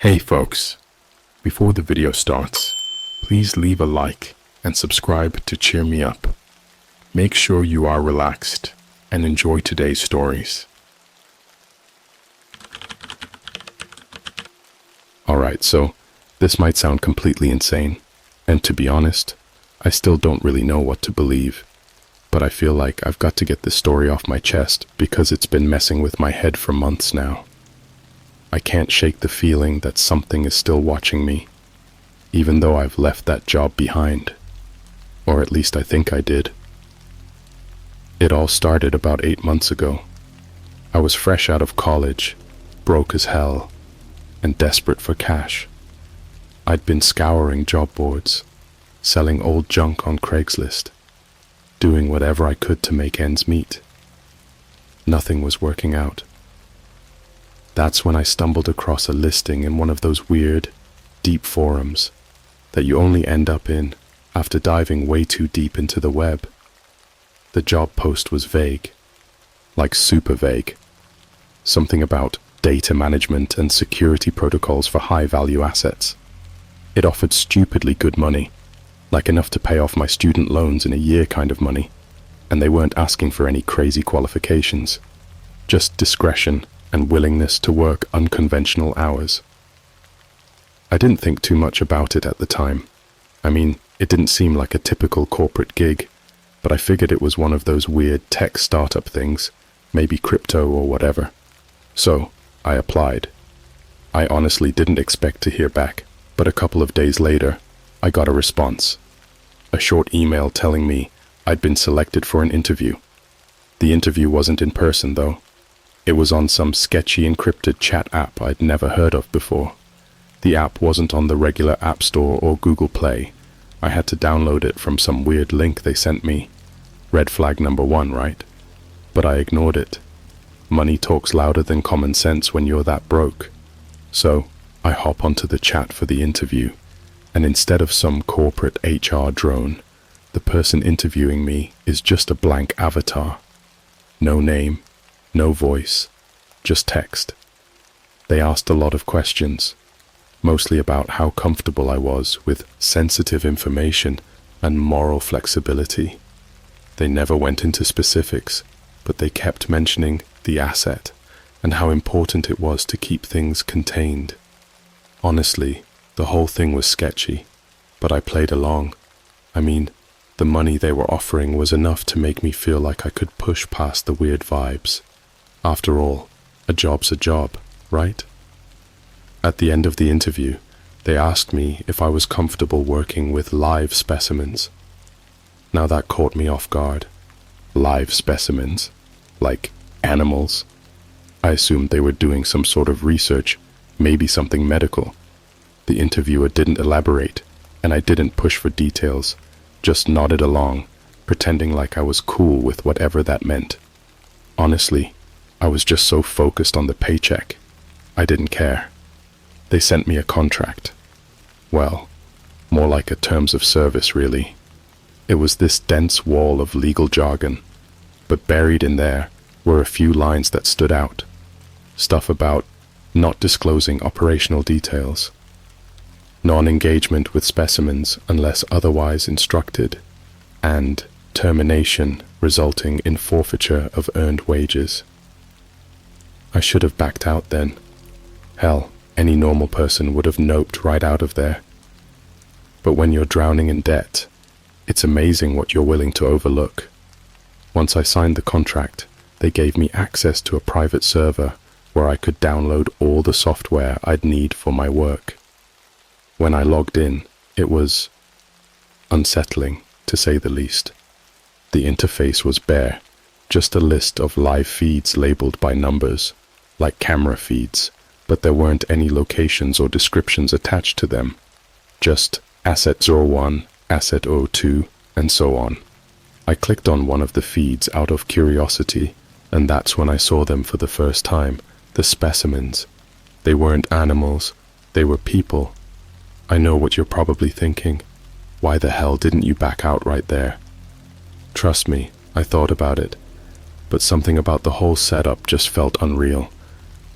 Hey folks, before the video starts, please leave a like and subscribe to cheer me up. Make sure you are relaxed and enjoy today's stories. Alright, so this might sound completely insane, and to be honest, I still don't really know what to believe, but I feel like I've got to get this story off my chest because it's been messing with my head for months now. I can't shake the feeling that something is still watching me, even though I've left that job behind. Or at least I think I did. It all started about 8 months ago. I was fresh out of college, broke as hell, and desperate for cash. I'd been scouring job boards, selling old junk on Craigslist, doing whatever I could to make ends meet. Nothing was working out. That's when I stumbled across a listing in one of those weird, deep forums that you only end up in after diving way too deep into the web. The job post was vague, like super vague. Something about data management and security protocols for high-value assets. It offered stupidly good money, like enough to pay off my student loans in a year kind of money, and they weren't asking for any crazy qualifications, just discretion and willingness to work unconventional hours. I didn't think too much about it at the time. I mean, it didn't seem like a typical corporate gig, but I figured it was one of those weird tech startup things, maybe crypto or whatever. So, I applied. I honestly didn't expect to hear back, but a couple of days later, I got a response. A short email telling me I'd been selected for an interview. The interview wasn't in person though. It was on some sketchy encrypted chat app I'd never heard of before. The app wasn't on the regular App Store or Google Play. I had to download it from some weird link they sent me. Red flag number 1, right? But I ignored it. Money talks louder than common sense when you're that broke. So, I hop onto the chat for the interview, and instead of some corporate HR drone, the person interviewing me is just a blank avatar. No name, no voice, just text. They asked a lot of questions, mostly about how comfortable I was with sensitive information and moral flexibility. They never went into specifics, but they kept mentioning the asset and how important it was to keep things contained. Honestly, the whole thing was sketchy, but I played along. I mean, the money they were offering was enough to make me feel like I could push past the weird vibes. After all, a job's a job, right? At the end of the interview, they asked me if I was comfortable working with live specimens. Now that caught me off guard. Live specimens? Like animals? I assumed they were doing some sort of research, maybe something medical. The interviewer didn't elaborate, and I didn't push for details, just nodded along, pretending like I was cool with whatever that meant. Honestly, I was just so focused on the paycheck. I didn't care. They sent me a contract. Well, more like a terms of service, really. It was this dense wall of legal jargon, but buried in there were a few lines that stood out. Stuff about not disclosing operational details, non-engagement with specimens unless otherwise instructed, and termination resulting in forfeiture of earned wages. I should have backed out then. Hell, any normal person would have noped right out of there. But when you're drowning in debt, it's amazing what you're willing to overlook. Once I signed the contract, they gave me access to a private server where I could download all the software I'd need for my work. When I logged in, it was unsettling, to say the least. The interface was bare, just a list of live feeds labeled by numbers, like camera feeds, but there weren't any locations or descriptions attached to them. Just Asset 01, Asset 02, and so on. I clicked on one of the feeds out of curiosity, and that's when I saw them for the first time, the specimens. They weren't animals, they were people. I know what you're probably thinking. Why the hell didn't you back out right there? Trust me, I thought about it, but something about the whole setup just felt unreal.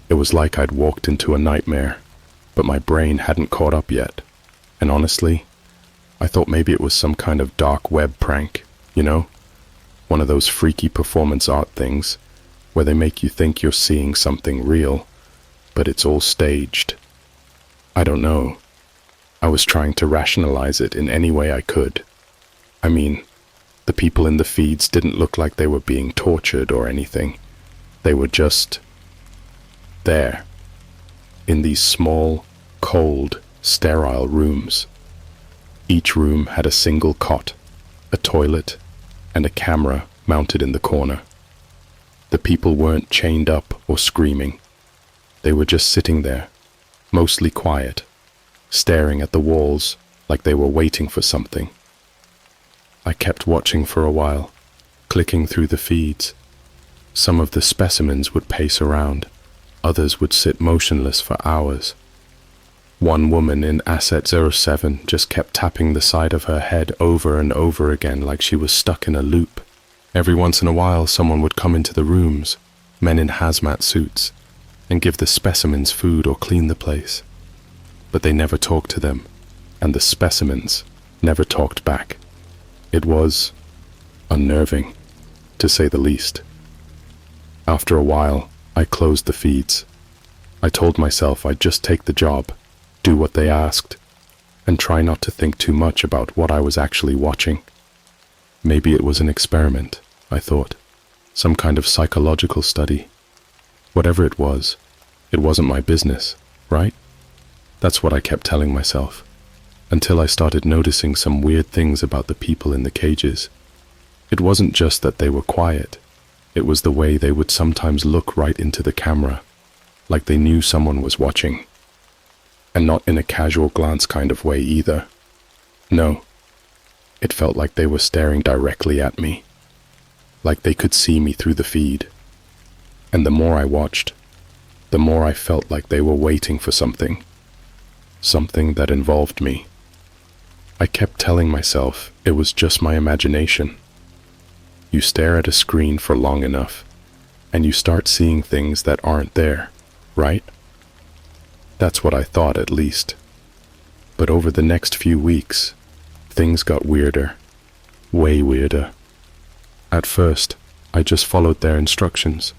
It was like I'd walked into a nightmare. but my brain hadn't caught up yet. And honestly, I thought maybe it was some kind of dark web prank, you know? One of those freaky performance art things where they make you think you're seeing something real, but it's all staged. I don't know. I was trying to rationalize it in any way I could. I mean, the people in the feeds didn't look like they were being tortured or anything. They were just there, in these small, cold, sterile rooms. Each room had a single cot, a toilet, and a camera mounted in the corner. The people weren't chained up or screaming. They were just sitting there, mostly quiet, staring at the walls like they were waiting for something. I kept watching for a while, clicking through the feeds. Some of the specimens would pace around, others would sit motionless for hours. One woman in Asset 07 just kept tapping the side of her head over and over again like she was stuck in a loop. Every once in a while someone would come into the rooms, men in hazmat suits, and give the specimens food or clean the place. But they never talked to them, and the specimens never talked back. It was unnerving, to say the least. After a while, I closed the feeds. I told myself I'd just take the job, do what they asked, and try not to think too much about what I was actually watching. Maybe it was an experiment, I thought, some kind of psychological study. Whatever it wasn't my business, right? That's what I kept telling myself, until I started noticing some weird things about the people in the cages. It wasn't just that they were quiet, it was the way they would sometimes look right into the camera, like they knew someone was watching. And not in a casual glance kind of way either. No, it felt like they were staring directly at me, like they could see me through the feed. And the more I watched, the more I felt like they were waiting for something that involved me. I kept telling myself it was just my imagination. You stare at a screen for long enough, and you start seeing things that aren't there, right? That's what I thought, at least. But over the next few weeks, things got weirder, way weirder. At first, I just followed their instructions.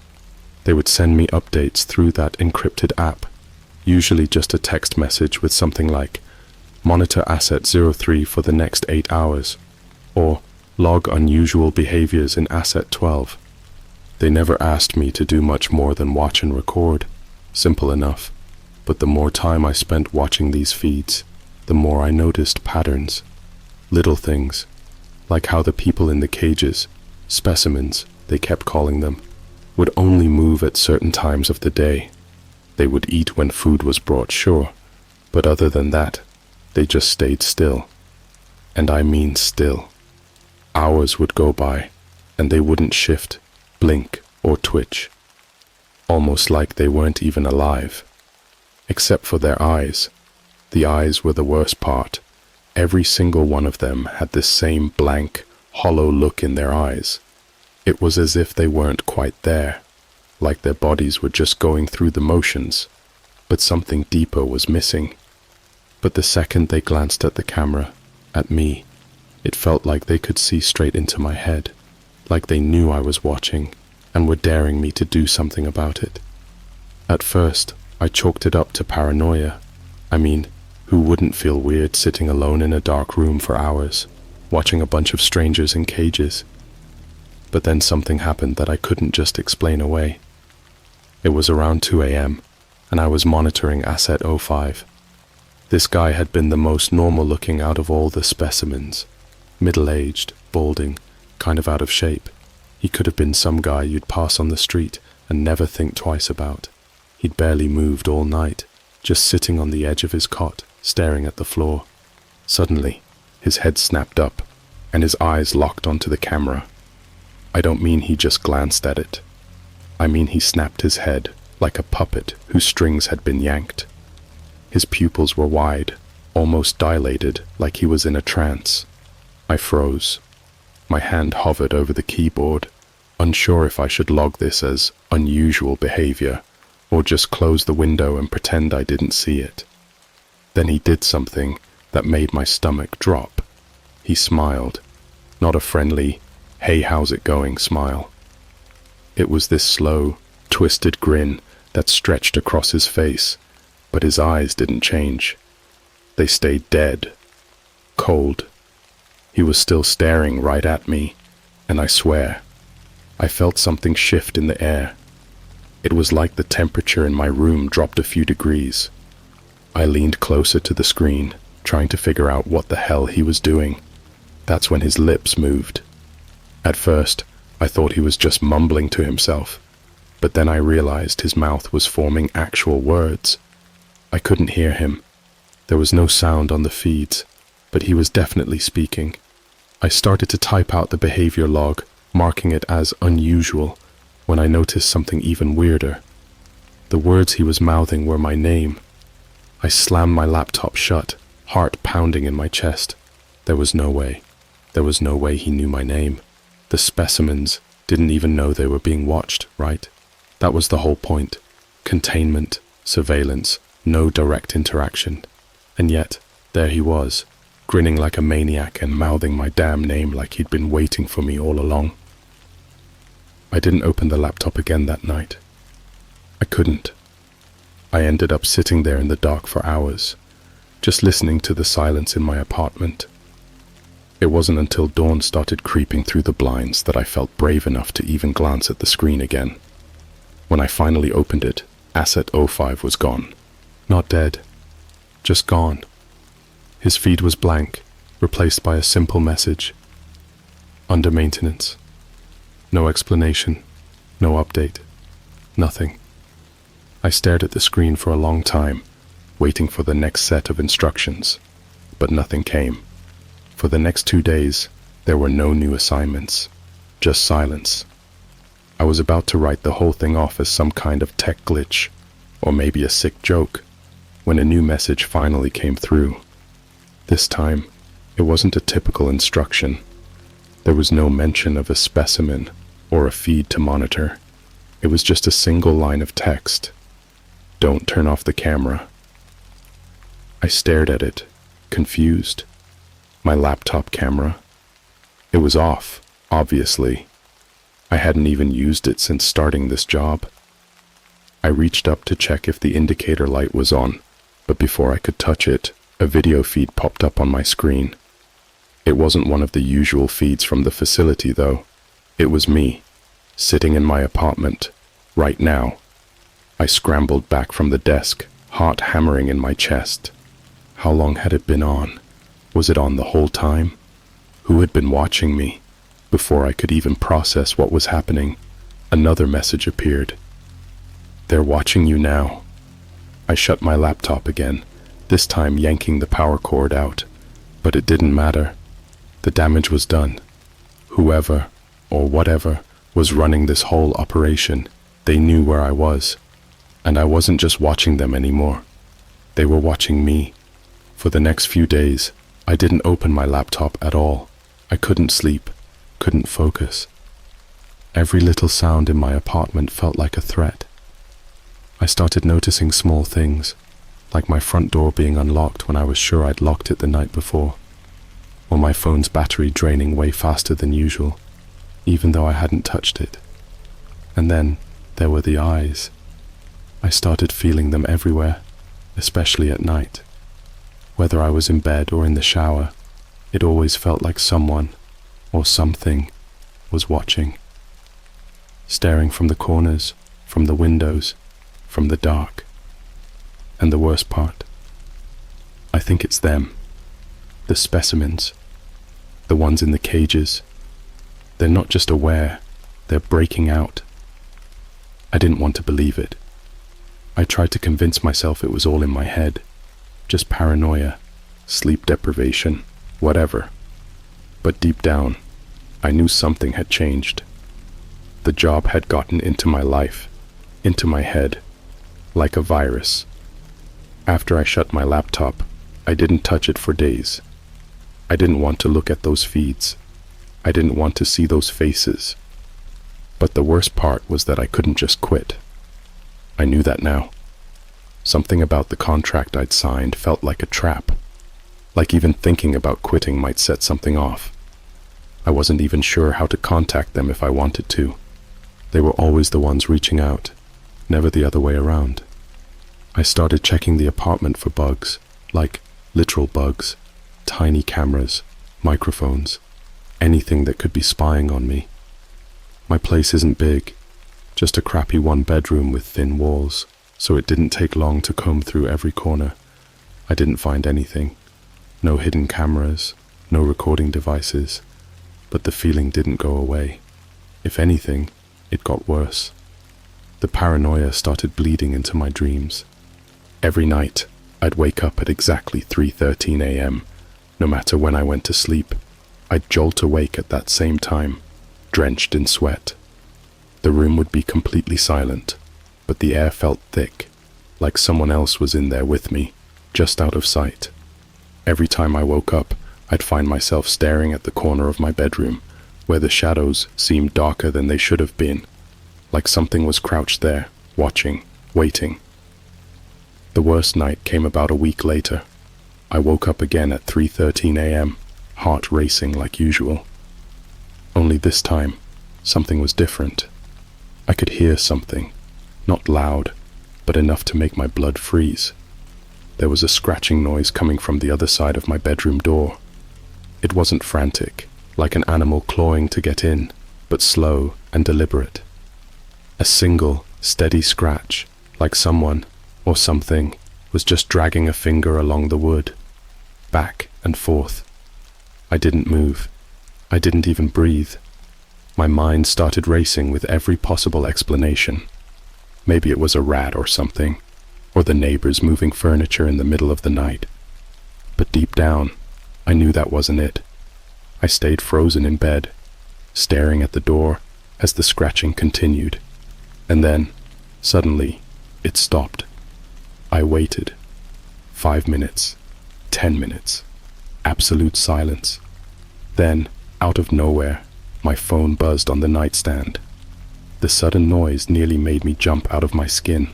They would send me updates through that encrypted app, usually just a text message with something like, "Monitor Asset 03 for the next 8 hours," or "Log unusual behaviors in Asset 12. They never asked me to do much more than watch and record. Simple enough. But the more time I spent watching these feeds, the more I noticed patterns. Little things, like how the people in the cages, specimens, they kept calling them, would only move at certain times of the day. They would eat when food was brought, sure, but other than that, they just stayed still. And I mean still. Hours would go by, and they wouldn't shift, blink, or twitch. Almost like they weren't even alive. Except for their eyes. The eyes were the worst part. Every single one of them had this same blank, hollow look in their eyes. It was as if they weren't quite there, like their bodies were just going through the motions, but something deeper was missing. But the second they glanced at the camera, at me, it felt like they could see straight into my head, like they knew I was watching and were daring me to do something about it. At first, I chalked it up to paranoia. I mean, who wouldn't feel weird sitting alone in a dark room for hours, watching a bunch of strangers in cages? But then something happened that I couldn't just explain away. It was around 2 a.m., and I was monitoring Asset 05. This guy had been the most normal looking out of all the specimens. Middle-aged, balding, kind of out of shape. He could have been some guy you'd pass on the street and never think twice about. He'd barely moved all night, just sitting on the edge of his cot, staring at the floor. Suddenly, his head snapped up, and his eyes locked onto the camera. I don't mean he just glanced at it. I mean he snapped his head like a puppet whose strings had been yanked. His pupils were wide, almost dilated, like he was in a trance. I froze. My hand hovered over the keyboard, unsure if I should log this as unusual behavior, or just close the window and pretend I didn't see it. Then he did something that made my stomach drop. He smiled, not a friendly, "Hey, how's it going?" smile. It was this slow, twisted grin that stretched across his face, but his eyes didn't change. They stayed dead, cold. He was still staring right at me, and I swear, I felt something shift in the air. It was like the temperature in my room dropped a few degrees. I leaned closer to the screen, trying to figure out what the hell he was doing. That's when his lips moved. At first, I thought he was just mumbling to himself, but then I realized his mouth was forming actual words. I couldn't hear him. There was no sound on the feeds, but he was definitely speaking. I started to type out the behavior log, marking it as unusual, when I noticed something even weirder. The words he was mouthing were my name. I slammed my laptop shut, heart pounding in my chest. There was no way. There was no way he knew my name. The specimens didn't even know they were being watched, right? That was the whole point. Containment, surveillance, no direct interaction. And yet, there he was, grinning like a maniac and mouthing my damn name like he'd been waiting for me all along. I didn't open the laptop again that night. I couldn't. I ended up sitting there in the dark for hours, just listening to the silence in my apartment. It wasn't until dawn started creeping through the blinds that I felt brave enough to even glance at the screen again. When I finally opened it, Asset 05 was gone. Not dead, just gone. His feed was blank, replaced by a simple message. Under maintenance. No explanation, no update, nothing. I stared at the screen for a long time, waiting for the next set of instructions, but nothing came. For the next 2 days, there were no new assignments, just silence. I was about to write the whole thing off as some kind of tech glitch, or maybe a sick joke, when a new message finally came through. This time, it wasn't a typical instruction. There was no mention of a specimen or a feed to monitor. It was just a single line of text. Don't turn off the camera. I stared at it, confused. My laptop camera. It was off, obviously. I hadn't even used it since starting this job. I reached up to check if the indicator light was on, but before I could touch it, a video feed popped up on my screen. It wasn't one of the usual feeds from the facility, though. It was me, sitting in my apartment, right now. I scrambled back from the desk, heart hammering in my chest. How long had it been on? Was it on the whole time? Who had been watching me? Before I could even process what was happening, another message appeared. They're watching you now. I shut my laptop again, this time yanking the power cord out. But it didn't matter. The damage was done. Whoever, or whatever, was running this whole operation, they knew where I was. And I wasn't just watching them anymore. They were watching me. For the next few days, I didn't open my laptop at all. I couldn't sleep, couldn't focus. Every little sound in my apartment felt like a threat. I started noticing small things, like my front door being unlocked when I was sure I'd locked it the night before, or my phone's battery draining way faster than usual, even though I hadn't touched it. And then there were the eyes. I started feeling them everywhere, especially at night. Whether I was in bed or in the shower, it always felt like someone, or something, was watching. Staring from the corners, from the windows, from the dark. And the worst part, I think it's them. The specimens. The ones in the cages. They're not just aware, they're breaking out. I didn't want to believe it. I tried to convince myself it was all in my head. Just paranoia, sleep deprivation, whatever. But deep down, I knew something had changed. The job had gotten into my life, into my head, like a virus. After I shut my laptop, I didn't touch it for days. I didn't want to look at those feeds. I didn't want to see those faces. But the worst part was that I couldn't just quit. I knew that now. Something about the contract I'd signed felt like a trap. Like even thinking about quitting might set something off. I wasn't even sure how to contact them if I wanted to. They were always the ones reaching out, never the other way around. I started checking the apartment for bugs, like literal bugs, tiny cameras, microphones, anything that could be spying on me. My place isn't big, just a crappy one-bedroom with thin walls, so it didn't take long to comb through every corner. I didn't find anything. No hidden cameras, no recording devices, but the feeling didn't go away. If anything, it got worse. The paranoia started bleeding into my dreams. Every night, I'd wake up at exactly 3:13 a.m. No matter when I went to sleep, I'd jolt awake at that same time, drenched in sweat. The room would be completely silent, but the air felt thick, like someone else was in there with me, just out of sight. Every time I woke up, I'd find myself staring at the corner of my bedroom, where the shadows seemed darker than they should have been, like something was crouched there, watching, waiting. The worst night came about a week later. I woke up again at 3:13 a.m., heart racing like usual. Only this time, something was different. I could hear something, not loud, but enough to make my blood freeze. There was a scratching noise coming from the other side of my bedroom door. It wasn't frantic, like an animal clawing to get in, but slow and deliberate. A single, steady scratch, like someone, or something, was just dragging a finger along the wood, back and forth. I didn't move. I didn't even breathe. My mind started racing with every possible explanation. Maybe it was a rat or something, or the neighbors moving furniture in the middle of the night. But deep down, I knew that wasn't it. I stayed frozen in bed, staring at the door as the scratching continued. And then, suddenly, it stopped. I waited. 5 minutes, 10 minutes, absolute silence. Then, out of nowhere, my phone buzzed on the nightstand. The sudden noise nearly made me jump out of my skin.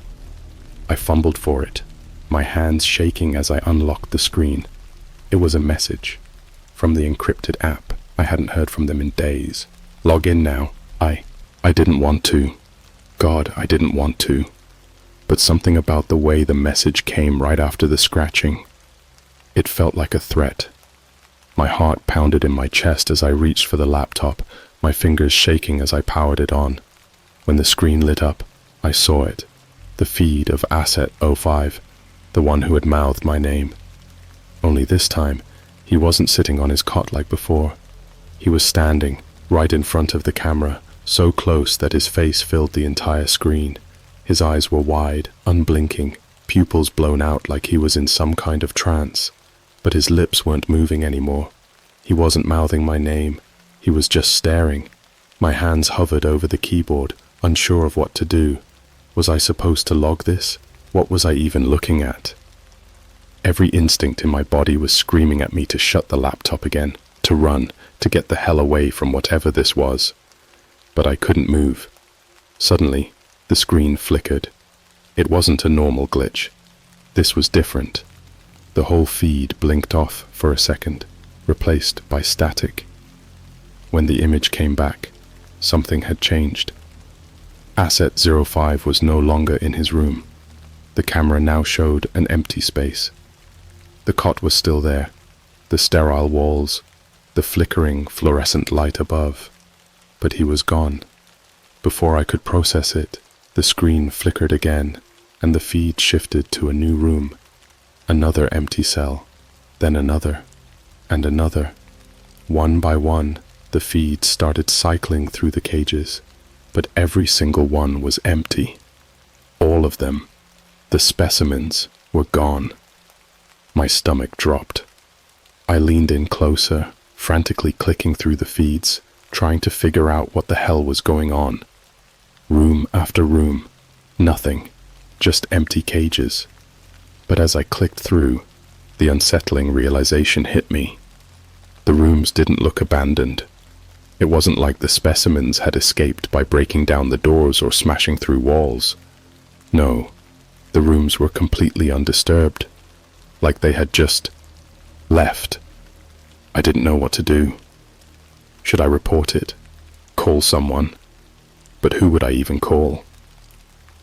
I fumbled for it, my hands shaking as I unlocked the screen. It was a message from the encrypted app. I hadn't heard from them in days. Log in now. I didn't want to. God, I didn't want to. But something about the way the message came right after the scratching. It felt like a threat. My heart pounded in my chest as I reached for the laptop, my fingers shaking as I powered it on. When the screen lit up, I saw it. The feed of Asset 05, the one who had mouthed my name. Only this time, he wasn't sitting on his cot like before. He was standing, right in front of the camera, so close that his face filled the entire screen. His eyes were wide, unblinking, pupils blown out like he was in some kind of trance. But his lips weren't moving anymore. He wasn't mouthing my name. He was just staring. My hands hovered over the keyboard, unsure of what to do. Was I supposed to log this? What was I even looking at? Every instinct in my body was screaming at me to shut the laptop again, to run, to get the hell away from whatever this was. But I couldn't move. Suddenly, the screen flickered. It wasn't a normal glitch. This was different. The whole feed blinked off for a second, replaced by static. When the image came back, something had changed. Asset 05 was no longer in his room. The camera now showed an empty space. The cot was still there, the sterile walls, the flickering fluorescent light above. But he was gone. Before I could process it, the screen flickered again, and the feed shifted to a new room. Another empty cell, then another, and another. One by one, the feeds started cycling through the cages, but every single one was empty. All of them. The specimens were gone. My stomach dropped. I leaned in closer, frantically clicking through the feeds, trying to figure out what the hell was going on. Room after room, nothing, just empty cages. But as I clicked through, the unsettling realization hit me. The rooms didn't look abandoned. It wasn't like the specimens had escaped by breaking down the doors or smashing through walls. No, The rooms were completely undisturbed, like they had just left. I didn't know what to do. Should I report it? Call someone? But who would I even call?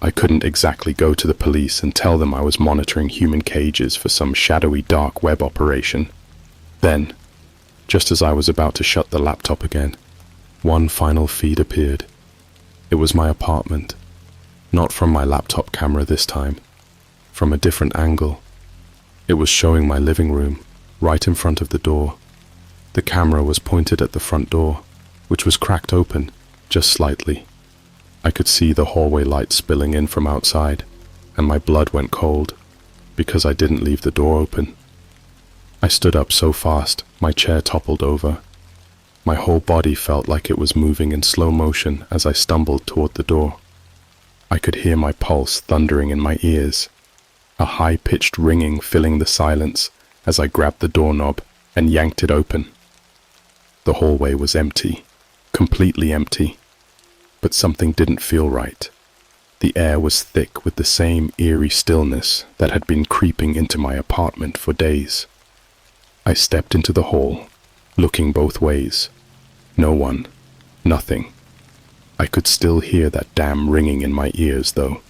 I couldn't exactly go to the police and tell them I was monitoring human cages for some shadowy dark web operation. Then, just as I was about to shut the laptop again, one final feed appeared. It was my apartment. Not from my laptop camera this time. From a different angle. It was showing my living room, right in front of the door. The camera was pointed at the front door, which was cracked open, just slightly. I could see the hallway light spilling in from outside, and my blood went cold, because I didn't leave the door open. I stood up so fast, my chair toppled over. My whole body felt like it was moving in slow motion as I stumbled toward the door. I could hear my pulse thundering in my ears, a high-pitched ringing filling the silence as I grabbed the doorknob and yanked it open. The hallway was empty, completely empty, but something didn't feel right. The air was thick with the same eerie stillness that had been creeping into my apartment for days. I stepped into the hall, looking both ways. No one, nothing. I could still hear that damn ringing in my ears, though.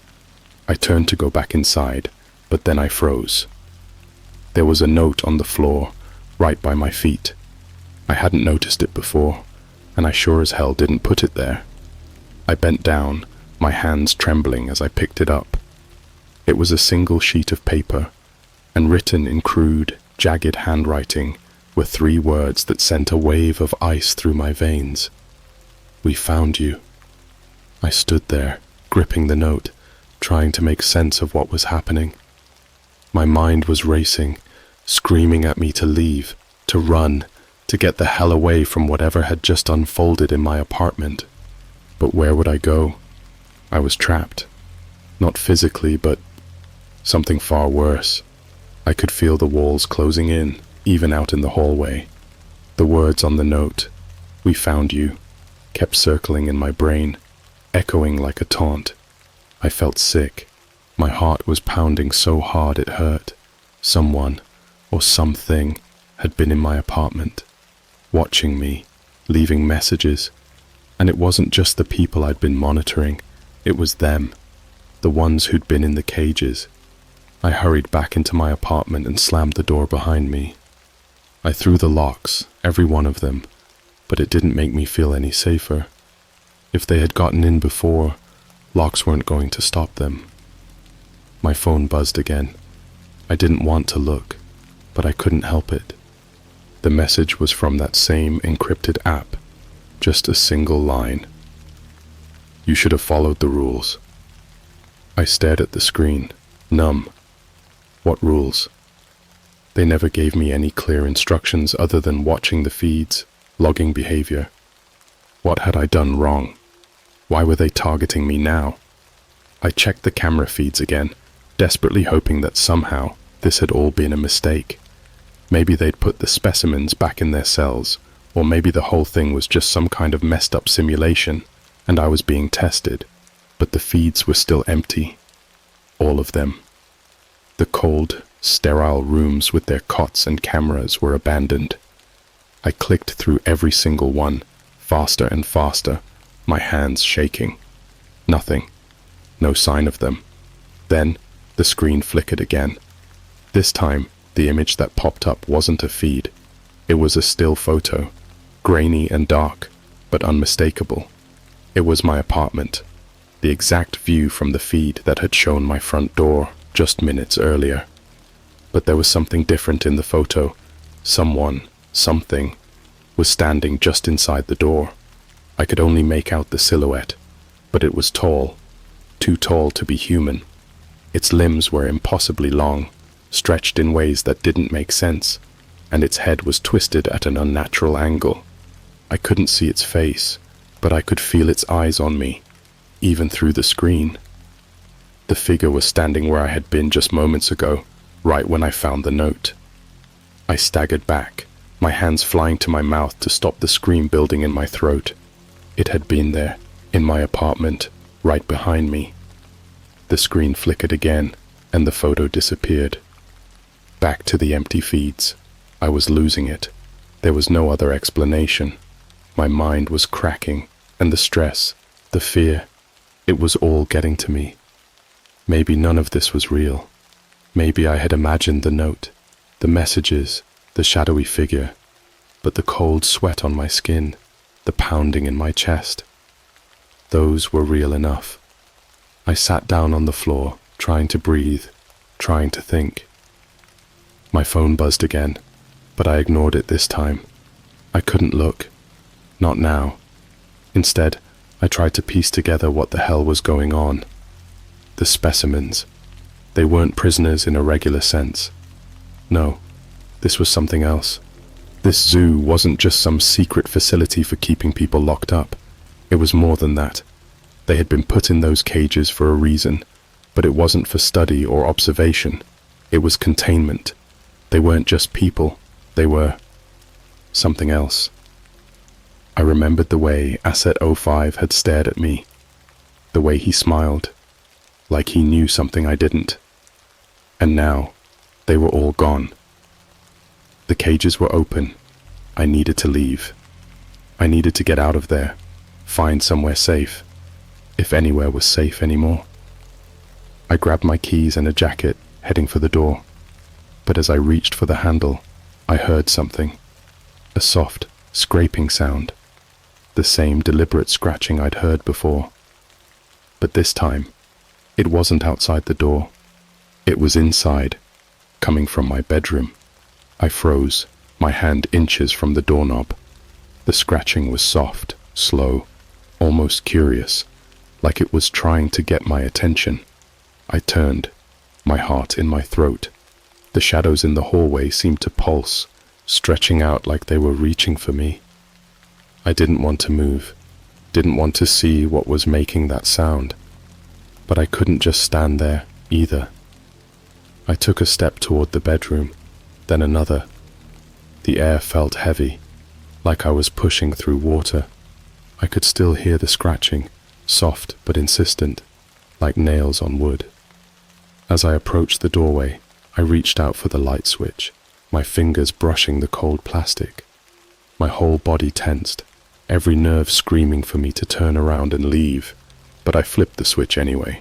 I turned to go back inside, but then I froze. There was a note on the floor, right by my feet. I hadn't noticed it before, and I sure as hell didn't put it there. I bent down, my hands trembling as I picked it up. It was a single sheet of paper, and written in crude, jagged handwriting were 3 words that sent a wave of ice through my veins. "We found you." I stood there, gripping the note, trying to make sense of what was happening. My mind was racing, screaming at me to leave, to run, to get the hell away from whatever had just unfolded in my apartment. But where would I go? I was trapped. Not physically, but something far worse. I could feel the walls closing in, even out in the hallway. The words on the note, "We found you," kept circling in my brain, echoing like a taunt. I felt sick. My heart was pounding so hard it hurt. Someone, or something, had been in my apartment, watching me, leaving messages. And it wasn't just the people I'd been monitoring, it was them, the ones who'd been in the cages. I hurried back into my apartment and slammed the door behind me. I threw the locks, every one of them, but it didn't make me feel any safer. If they had gotten in before, locks weren't going to stop them. My phone buzzed again. I didn't want to look, but I couldn't help it. The message was from that same encrypted app, just a single line. "You should have followed the rules." I stared at the screen, numb. What rules? They never gave me any clear instructions other than watching the feeds, logging behavior. What had I done wrong? Why were they targeting me now? I checked the camera feeds again, desperately hoping that somehow this had all been a mistake. Maybe they'd put the specimens back in their cells, or maybe the whole thing was just some kind of messed up simulation, and I was being tested. But the feeds were still empty. All of them. The cold, sterile rooms with their cots and cameras were abandoned. I clicked through every single one, faster and faster, my hands shaking. Nothing. No sign of them. Then, the screen flickered again. This time, the image that popped up wasn't a feed. It was a still photo, grainy and dark, but unmistakable. It was my apartment, the exact view from the feed that had shown my front door just minutes earlier. But there was something different in the photo. Someone, something, was standing just inside the door. I could only make out the silhouette, but it was tall, too tall to be human. Its limbs were impossibly long, stretched in ways that didn't make sense, and its head was twisted at an unnatural angle. I couldn't see its face, but I could feel its eyes on me, even through the screen. The figure was standing where I had been just moments ago, right when I found the note. I staggered back, my hands flying to my mouth to stop the scream building in my throat. It had been there, in my apartment, right behind me. The screen flickered again, and the photo disappeared. Back to the empty feeds. I was losing it. There was no other explanation. My mind was cracking, and the stress, the fear, it was all getting to me. Maybe none of this was real. Maybe I had imagined the note, the messages, the shadowy figure, but the cold sweat on my skin, the pounding in my chest, those were real enough. I sat down on the floor, trying to breathe, trying to think. My phone buzzed again, but I ignored it this time. I couldn't look. Not now. Instead, I tried to piece together what the hell was going on. The specimens. They weren't prisoners in a regular sense. No, this was something else. This zoo wasn't just some secret facility for keeping people locked up. It was more than that. They had been put in those cages for a reason, but it wasn't for study or observation. It was containment. They weren't just people. They were something else. I remembered the way Asset 05 had stared at me, the way he smiled, like he knew something I didn't. And now, they were all gone. The cages were open. I needed to leave. I needed to get out of there, find somewhere safe, if anywhere was safe anymore. I grabbed my keys and a jacket, heading for the door. But as I reached for the handle, I heard something. A soft, scraping sound. The same deliberate scratching I'd heard before. But this time, it wasn't outside the door. It was inside, coming from my bedroom. I froze, my hand inches from the doorknob. The scratching was soft, slow, almost curious, like it was trying to get my attention. I turned, my heart in my throat. The shadows in the hallway seemed to pulse, stretching out like they were reaching for me. I didn't want to move, didn't want to see what was making that sound. But I couldn't just stand there, either. I took a step toward the bedroom, then another. The air felt heavy, like I was pushing through water. I could still hear the scratching, soft but insistent, like nails on wood. As I approached the doorway, I reached out for the light switch, my fingers brushing the cold plastic. My whole body tensed, every nerve screaming for me to turn around and leave, but I flipped the switch anyway.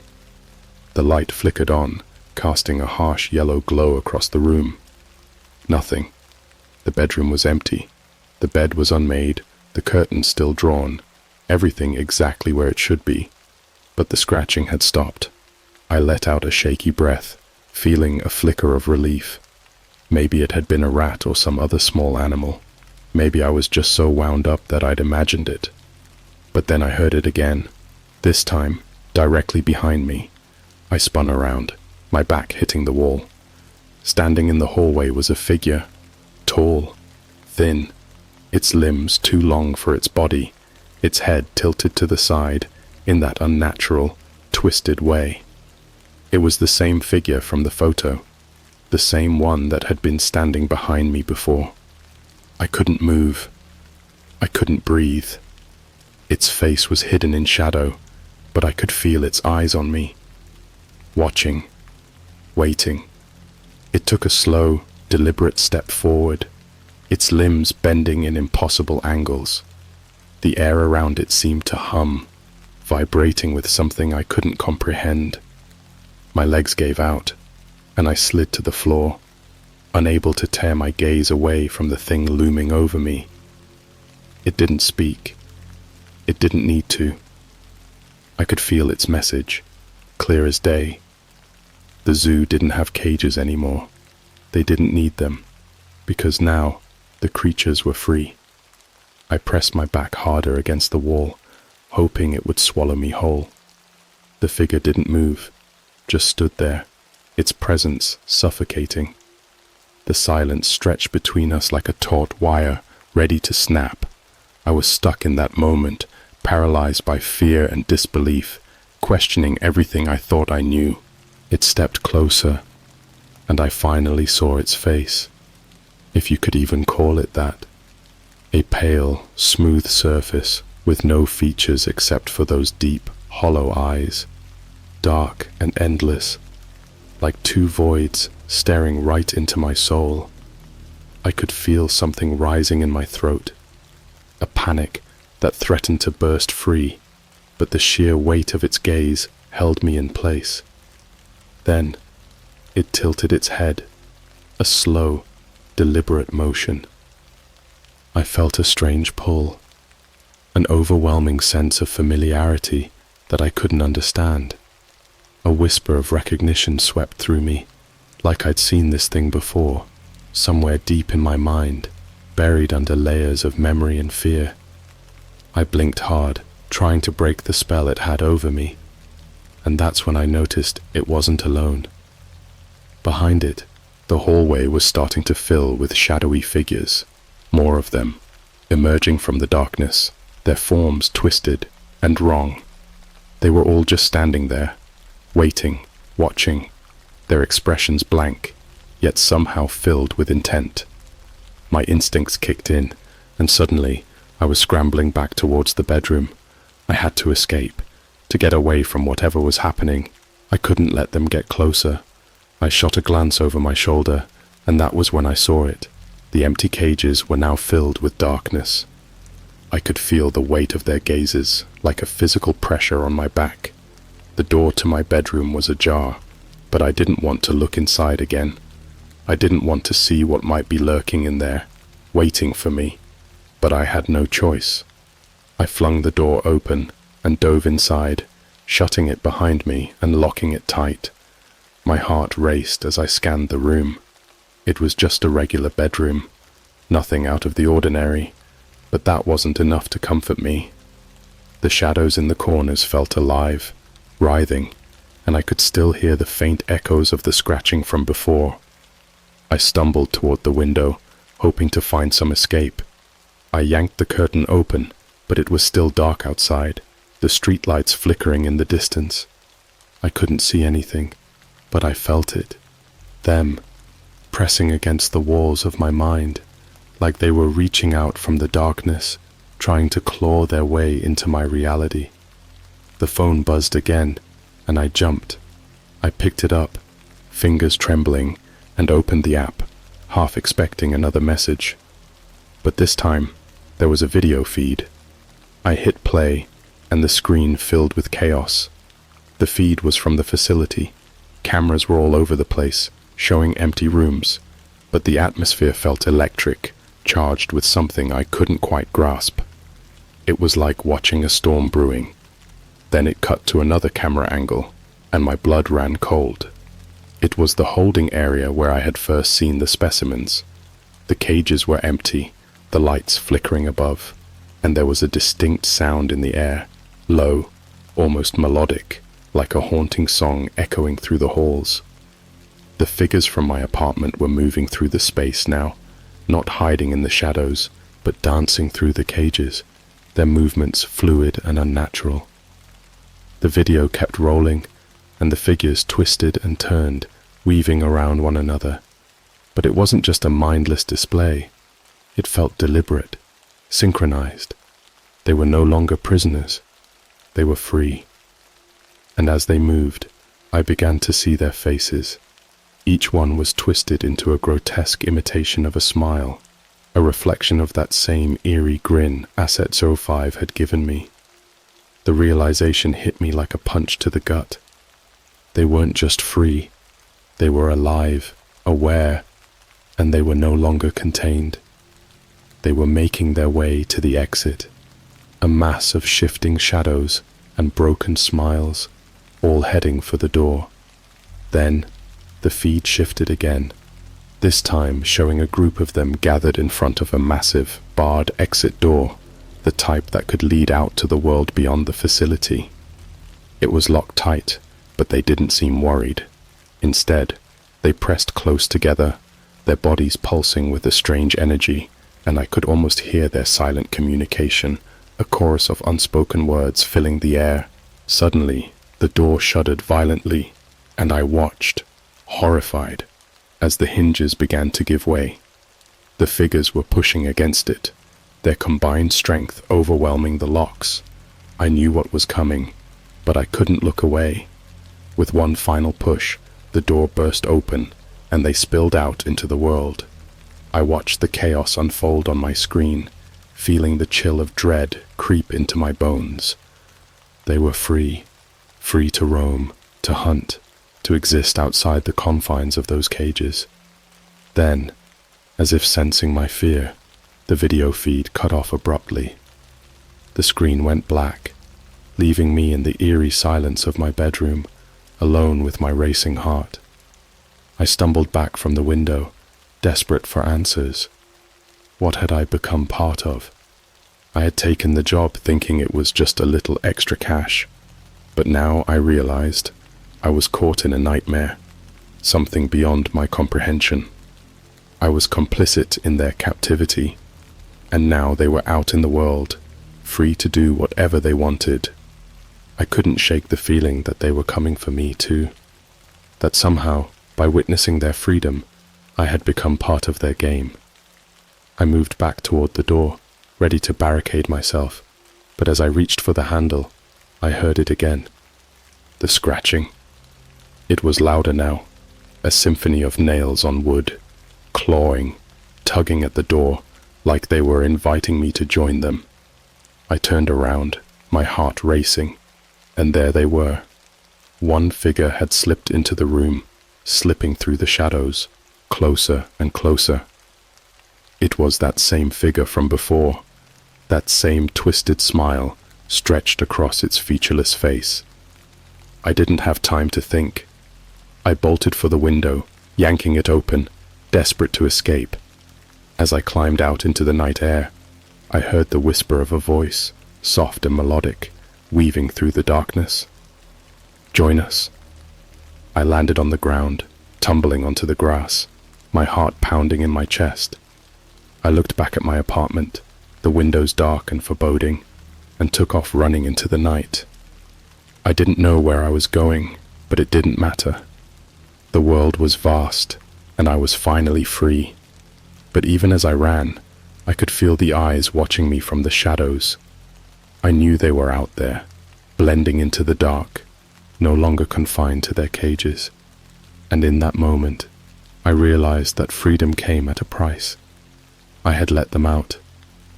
The light flickered on, casting a harsh yellow glow across the room. Nothing. The bedroom was empty. The bed was unmade, the curtains still drawn, everything exactly where it should be. But the scratching had stopped. I let out a shaky breath, feeling a flicker of relief. Maybe it had been a rat or some other small animal. Maybe I was just so wound up that I'd imagined it. But then I heard it again, this time directly behind me. I spun around, my back hitting the wall. Standing in the hallway was a figure, tall, thin, its limbs too long for its body, its head tilted to the side in that unnatural, twisted way. It was the same figure from the photo, the same one that had been standing behind me before. I couldn't move. I couldn't breathe. Its face was hidden in shadow, but I could feel its eyes on me, watching, waiting. It took a slow, deliberate step forward, its limbs bending in impossible angles. The air around it seemed to hum, vibrating with something I couldn't comprehend. My legs gave out, and I slid to the floor, unable to tear my gaze away from the thing looming over me. It didn't speak. It didn't need to. I could feel its message, clear as day. The zoo didn't have cages anymore. They didn't need them, because now the creatures were free. I pressed my back harder against the wall, hoping it would swallow me whole. The figure didn't move, just stood there, its presence suffocating. The silence stretched between us like a taut wire, ready to snap. I was stuck in that moment, paralyzed by fear and disbelief, questioning everything I thought I knew. It stepped closer, and I finally saw its face, if you could even call it that. A pale, smooth surface with no features except for those deep, hollow eyes, dark and endless, like two voids staring right into my soul. I could feel something rising in my throat, a panic that threatened to burst free, but the sheer weight of its gaze held me in place. Then, it tilted its head, a slow, deliberate motion. I felt a strange pull, an overwhelming sense of familiarity that I couldn't understand. A whisper of recognition swept through me, like I'd seen this thing before, somewhere deep in my mind, buried under layers of memory and fear. I blinked hard, trying to break the spell it had over me, and that's when I noticed it wasn't alone. Behind it, the hallway was starting to fill with shadowy figures, more of them, emerging from the darkness, their forms twisted and wrong. They were all just standing there, waiting, watching, their expressions blank, yet somehow filled with intent. My instincts kicked in, and suddenly I was scrambling back towards the bedroom. I had to escape, to get away from whatever was happening. I couldn't let them get closer. I shot a glance over my shoulder, and that was when I saw it. The empty cages were now filled with darkness. I could feel the weight of their gazes, like a physical pressure on my back. The door to my bedroom was ajar, but I didn't want to look inside again. I didn't want to see what might be lurking in there, waiting for me, but I had no choice. I flung the door open and dove inside, shutting it behind me and locking it tight. My heart raced as I scanned the room. It was just a regular bedroom, nothing out of the ordinary, but that wasn't enough to comfort me. The shadows in the corners felt alive, writhing, and I could still hear the faint echoes of the scratching from before. I stumbled toward the window, hoping to find some escape. I yanked the curtain open, but it was still dark outside, the streetlights flickering in the distance. I couldn't see anything, but I felt it. Them, pressing against the walls of my mind, like they were reaching out from the darkness, trying to claw their way into my reality. The phone buzzed again, and I jumped. I picked it up, fingers trembling, and opened the app, half expecting another message. But this time, there was a video feed. I hit play, and the screen filled with chaos. The feed was from the facility. Cameras were all over the place, showing empty rooms, but the atmosphere felt electric, charged with something I couldn't quite grasp. It was like watching a storm brewing. Then it cut to another camera angle, and my blood ran cold. It was the holding area where I had first seen the specimens. The cages were empty, the lights flickering above, and there was a distinct sound in the air, low, almost melodic, like a haunting song echoing through the halls. The figures from my apartment were moving through the space now, not hiding in the shadows, but dancing through the cages, their movements fluid and unnatural. The video kept rolling, and the figures twisted and turned, weaving around one another. But it wasn't just a mindless display. It felt deliberate, synchronized. They were no longer prisoners. They were free. And as they moved, I began to see their faces. Each one was twisted into a grotesque imitation of a smile, a reflection of that same eerie grin Asset-05 had given me. The realization hit me like a punch to the gut. They weren't just free. They were alive, aware, and they were no longer contained. They were making their way to the exit, a mass of shifting shadows and broken smiles, all heading for the door. Then, the feed shifted again, this time showing a group of them gathered in front of a massive, barred exit door, the type that could lead out to the world beyond the facility. It was locked tight, but they didn't seem worried. Instead, they pressed close together, their bodies pulsing with a strange energy, and I could almost hear their silent communication, a chorus of unspoken words filling the air. Suddenly, the door shuddered violently, and I watched, horrified, as the hinges began to give way. The figures were pushing against it, their combined strength overwhelming the locks. I knew what was coming, but I couldn't look away. With one final push, the door burst open and they spilled out into the world. I watched the chaos unfold on my screen, feeling the chill of dread creep into my bones. They were free to roam, to hunt, to exist outside the confines of those cages. Then, as if sensing my fear, the video feed cut off abruptly. The screen went black, leaving me in the eerie silence of my bedroom, alone with my racing heart. I stumbled back from the window, desperate for answers. What had I become part of? I had taken the job thinking it was just a little extra cash, but now I realized I was caught in a nightmare, something beyond my comprehension. I was complicit in their captivity, and now they were out in the world, free to do whatever they wanted. I couldn't shake the feeling that they were coming for me too, that somehow, by witnessing their freedom, I had become part of their game. I moved back toward the door, ready to barricade myself, but as I reached for the handle, I heard it again. The scratching. It was louder now, a symphony of nails on wood, clawing, tugging at the door, like they were inviting me to join them. I turned around, my heart racing, and there they were. One figure had slipped into the room, slipping through the shadows, closer and closer. It was that same figure from before, that same twisted smile stretched across its featureless face. I didn't have time to think. I bolted for the window, yanking it open, desperate to escape. As I climbed out into the night air, I heard the whisper of a voice, soft and melodic, weaving through the darkness. Join us. I landed on the ground, tumbling onto the grass, my heart pounding in my chest. I looked back at my apartment, the windows dark and foreboding, and took off running into the night. I didn't know where I was going, but it didn't matter. The world was vast, and I was finally free. But even as I ran, I could feel the eyes watching me from the shadows. I knew they were out there, blending into the dark, no longer confined to their cages. And in that moment, I realized that freedom came at a price. I had let them out,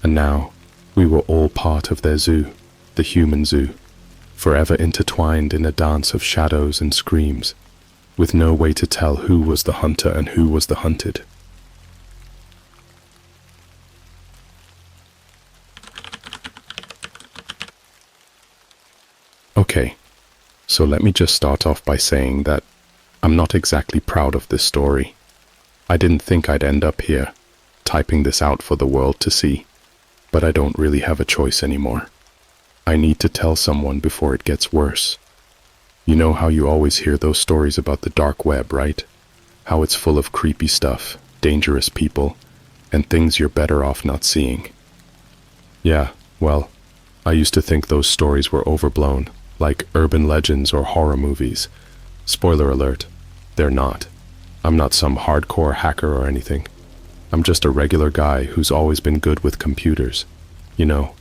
and now we were all part of their zoo, the human zoo, forever intertwined in a dance of shadows and screams, with no way to tell who was the hunter and who was the hunted. Okay, so let me just start off by saying that I'm not exactly proud of this story. I didn't think I'd end up here, typing this out for the world to see, but I don't really have a choice anymore. I need to tell someone before it gets worse. You know how you always hear those stories about the dark web, right? How it's full of creepy stuff, dangerous people, and things you're better off not seeing. Yeah, well, I used to think those stories were overblown, like urban legends or horror movies. Spoiler alert, they're not. I'm not some hardcore hacker or anything. I'm just a regular guy who's always been good with computers. You know,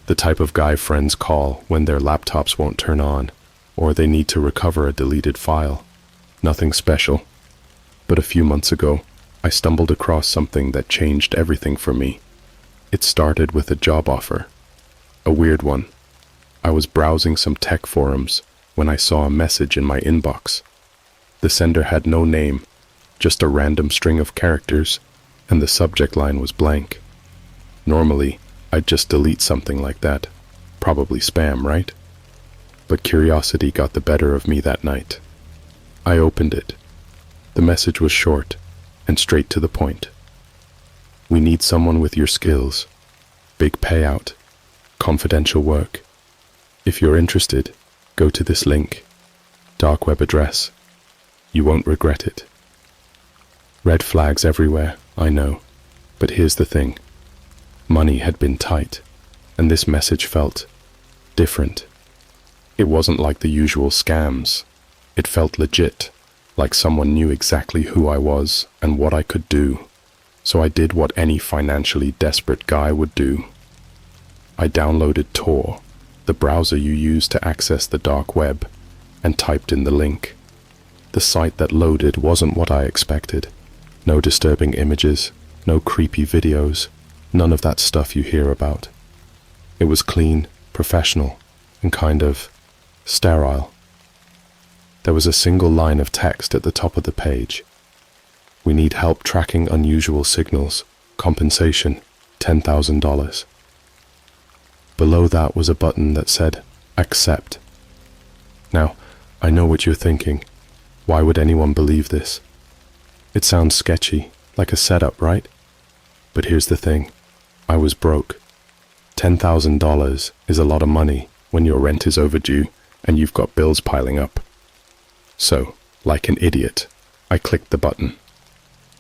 the type of guy friends call when their laptops won't turn on, or they need to recover a deleted file. Nothing special. But a few months ago, I stumbled across something that changed everything for me. It started with a job offer. A weird one. I was browsing some tech forums when I saw a message in my inbox. The sender had no name, just a random string of characters, and the subject line was blank. Normally, I'd just delete something like that. Probably spam, right? But curiosity got the better of me that night. I opened it. The message was short and straight to the point. We need someone with your skills. Big payout. Confidential work. If you're interested, go to this link. Dark web address. You won't regret it. Red flags everywhere, I know. But here's the thing. Money had been tight, and this message felt different. It wasn't like the usual scams. It felt legit, like someone knew exactly who I was and what I could do. So I did what any financially desperate guy would do. I downloaded Tor, the browser you use to access the dark web, and typed in the link. The site that loaded wasn't what I expected. No disturbing images, no creepy videos, none of that stuff you hear about. It was clean, professional, and kind of sterile. There was a single line of text at the top of the page. We need help tracking unusual signals. Compensation, $10,000. Below that was a button that said, Accept. Now, I know what you're thinking. Why would anyone believe this? It sounds sketchy, like a setup, right? But here's the thing. I was broke. $10,000 is a lot of money when your rent is overdue and you've got bills piling up. So, like an idiot, I clicked the button.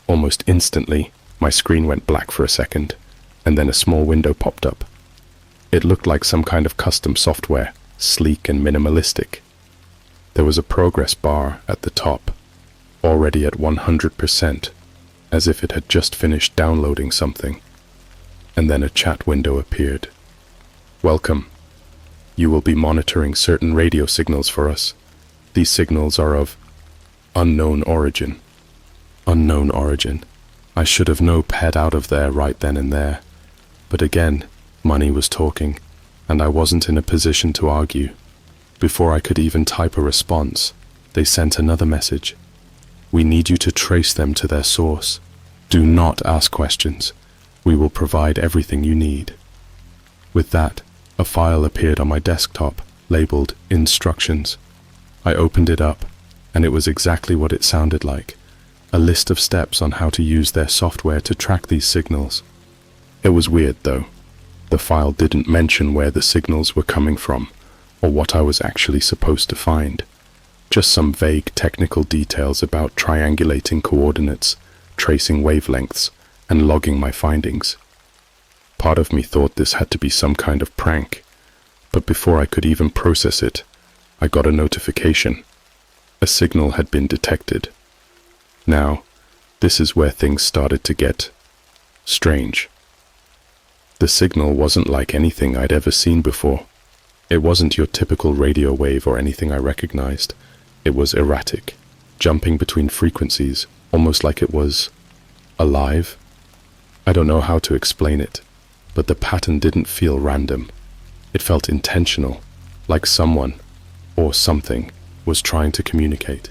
Almost instantly, my screen went black for a second, and then a small window popped up. It looked like some kind of custom software, sleek and minimalistic. There was a progress bar at the top, already at 100%, as if it had just finished downloading something. And then a chat window appeared. Welcome. You will be monitoring certain radio signals for us. These signals are of unknown origin. Unknown origin. I should have no-ped out of there right then and there. But again, money was talking, and I wasn't in a position to argue. Before I could even type a response, they sent another message. We need you to trace them to their source. Do not ask questions. We will provide everything you need. With that, a file appeared on my desktop, labeled Instructions. I opened it up, and it was exactly what it sounded like. A list of steps on how to use their software to track these signals. It was weird, though. The file didn't mention where the signals were coming from, or what I was actually supposed to find. Just some vague technical details about triangulating coordinates, tracing wavelengths, and logging my findings. Part of me thought this had to be some kind of prank, but before I could even process it, I got a notification. A signal had been detected. Now, this is where things started to get strange. The signal wasn't like anything I'd ever seen before. It wasn't your typical radio wave or anything I recognized. It was erratic, jumping between frequencies, almost like it was alive. I don't know how to explain it, but the pattern didn't feel random. It felt intentional, like someone, or something, was trying to communicate.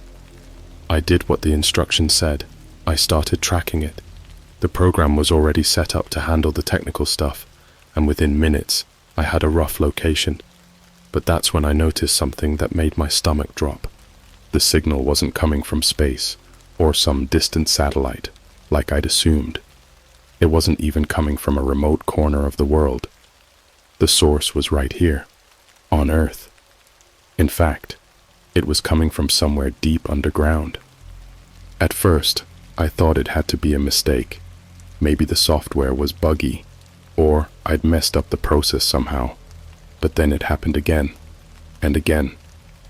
I did what the instructions said. I started tracking it. The program was already set up to handle the technical stuff, and within minutes, I had a rough location. But that's when I noticed something that made my stomach drop. The signal wasn't coming from space, or some distant satellite, like I'd assumed. It wasn't even coming from a remote corner of the world. The source was right here, on Earth. In fact, it was coming from somewhere deep underground. At first, I thought it had to be a mistake. Maybe the software was buggy, or I'd messed up the process somehow. But then it happened again, and again.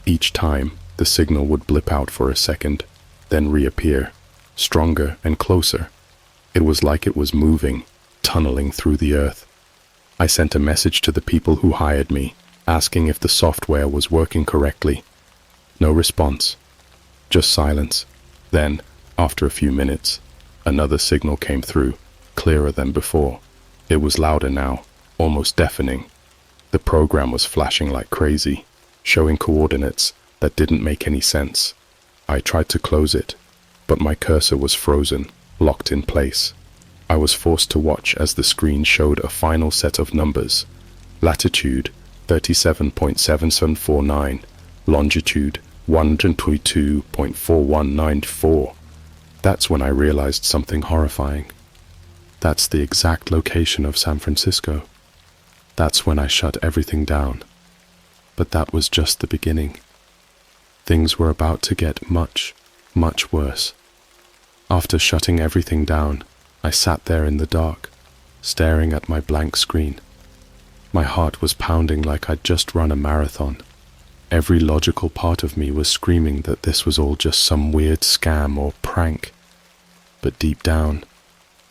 Each time, the signal would blip out for a second, then reappear, stronger and closer. It was like it was moving, tunneling through the earth. I sent a message to the people who hired me, asking if the software was working correctly. No response, just silence. Then, after a few minutes, another signal came through, clearer than before. It was louder now, almost deafening. The program was flashing like crazy, showing coordinates that didn't make any sense. I tried to close it, but my cursor was frozen, locked in place. I was forced to watch as the screen showed a final set of numbers. Latitude 37.7749, longitude 122.4194. That's when I realized something horrifying. That's the exact location of San Francisco. That's when I shut everything down. But that was just the beginning. Things were about to get much, much worse. After shutting everything down, I sat there in the dark, staring at my blank screen. My heart was pounding like I'd just run a marathon. Every logical part of me was screaming that this was all just some weird scam or prank. But deep down,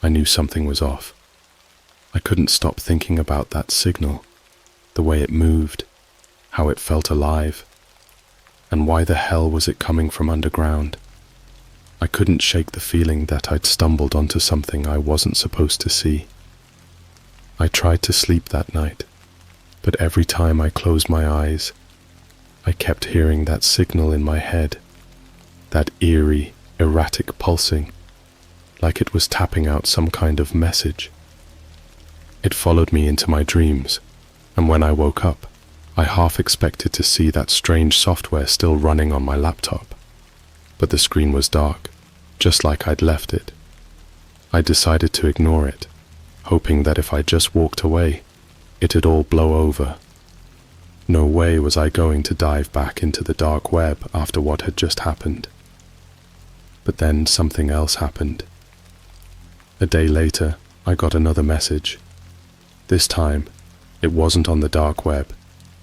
I knew something was off. I couldn't stop thinking about that signal, the way it moved, how it felt alive. And why the hell was it coming from underground? I couldn't shake the feeling that I'd stumbled onto something I wasn't supposed to see. I tried to sleep that night, but every time I closed my eyes, I kept hearing that signal in my head, that eerie, erratic pulsing, like it was tapping out some kind of message. It followed me into my dreams, and when I woke up, I half expected to see that strange software still running on my laptop. But the screen was dark, just like I'd left it. I decided to ignore it, hoping that if I just walked away, it'd all blow over. No way was I going to dive back into the dark web after what had just happened. But then something else happened. A day later, I got another message. This time, it wasn't on the dark web.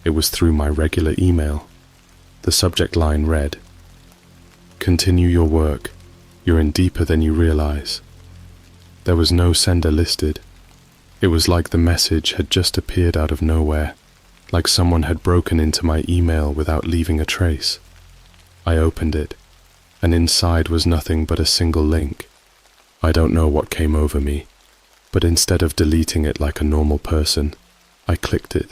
It was through my regular email. The subject line read, "Continue your work. You're in deeper than you realize." There was no sender listed. It was like the message had just appeared out of nowhere, like someone had broken into my email without leaving a trace. I opened it, and inside was nothing but a single link. I don't know what came over me, but instead of deleting it like a normal person, I clicked it.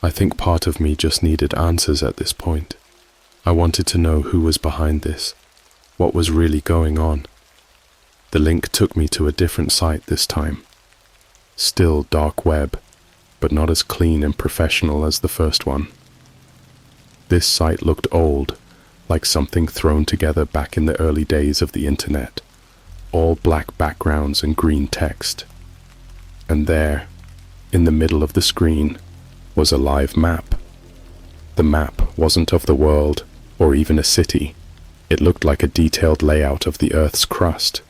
I think part of me just needed answers at this point. I wanted to know who was behind this, what was really going on. The link took me to a different site this time. Still dark web, but not as clean and professional as the first one. This site looked old, like something thrown together back in the early days of the internet. All black backgrounds and green text. And there, in the middle of the screen, was a live map. The map wasn't of the world, or even a city. It looked like a detailed layout of the Earth's crust.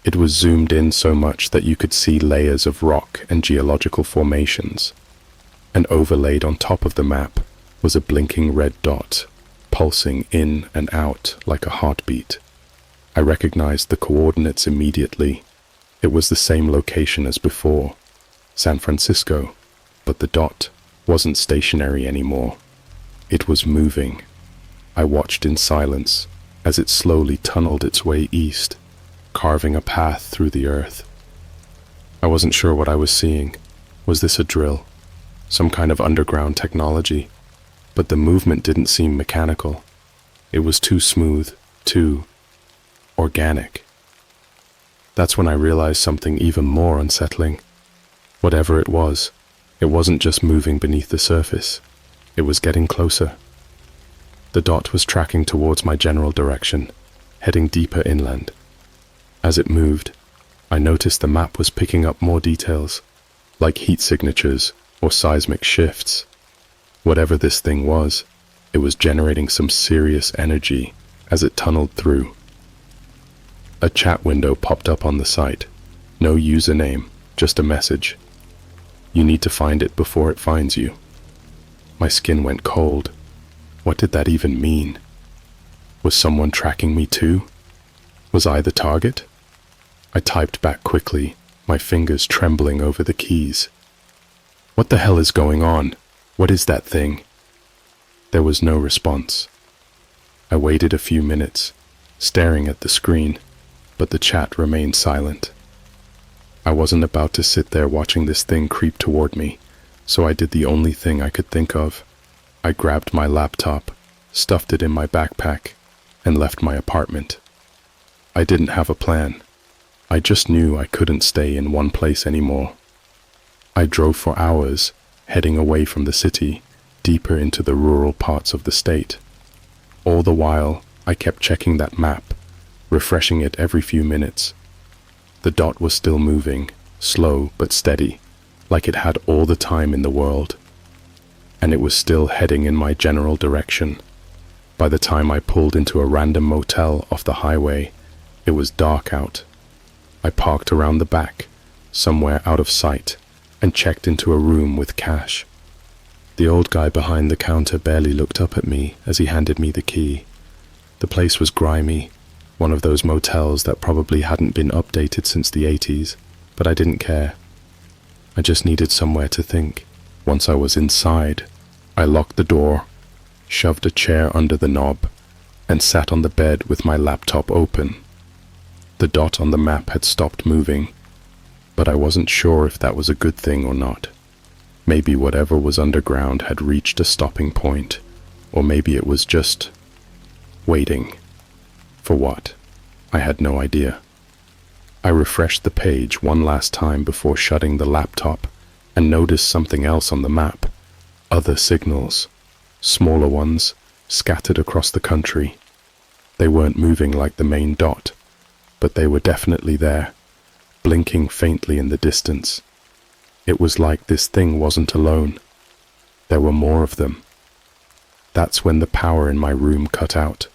It was zoomed in so much that you could see layers of rock and geological formations. And overlaid on top of the map was a blinking red dot, pulsing in and out like a heartbeat. I recognized the coordinates immediately. It was the same location as before, San Francisco, but the dot wasn't stationary anymore. It was moving. I watched in silence as it slowly tunneled its way east, carving a path through the earth. I wasn't sure what I was seeing. Was this a drill? Some kind of underground technology? But the movement didn't seem mechanical. It was too smooth, too organic. That's when I realized something even more unsettling. Whatever it wasn't just moving beneath the surface. It was getting closer. The dot was tracking towards my general direction, heading deeper inland. As it moved, I noticed the map was picking up more details, like heat signatures or seismic shifts. Whatever this thing was, it was generating some serious energy as it tunneled through. A chat window popped up on the site. No username, just a message. You need to find it before it finds you. My skin went cold. What did that even mean? Was someone tracking me too? Was I the target? I typed back quickly, my fingers trembling over the keys. What the hell is going on? What is that thing? There was no response. I waited a few minutes, staring at the screen, but the chat remained silent. I wasn't about to sit there watching this thing creep toward me, so I did the only thing I could think of. I grabbed my laptop, stuffed it in my backpack, and left my apartment. I didn't have a plan. I just knew I couldn't stay in one place anymore. I drove for hours, heading away from the city, deeper into the rural parts of the state. All the while, I kept checking that map, refreshing it every few minutes. The dot was still moving, slow but steady, like it had all the time in the world. And it was still heading in my general direction. By the time I pulled into a random motel off the highway, it was dark out. I parked around the back, somewhere out of sight, and checked into a room with cash. The old guy behind the counter barely looked up at me as he handed me the key. The place was grimy, one of those motels that probably hadn't been updated since the 80s, but I didn't care. I just needed somewhere to think. Once I was inside, I locked the door, shoved a chair under the knob, and sat on the bed with my laptop open. The dot on the map had stopped moving, but I wasn't sure if that was a good thing or not. Maybe whatever was underground had reached a stopping point, or maybe it was just waiting. For what? I had no idea. I refreshed the page one last time before shutting the laptop and noticed something else on the map. Other signals, smaller ones, scattered across the country. They weren't moving like the main dot, but they were definitely there, blinking faintly in the distance. It was like this thing wasn't alone. There were more of them. That's when the power in my room cut out.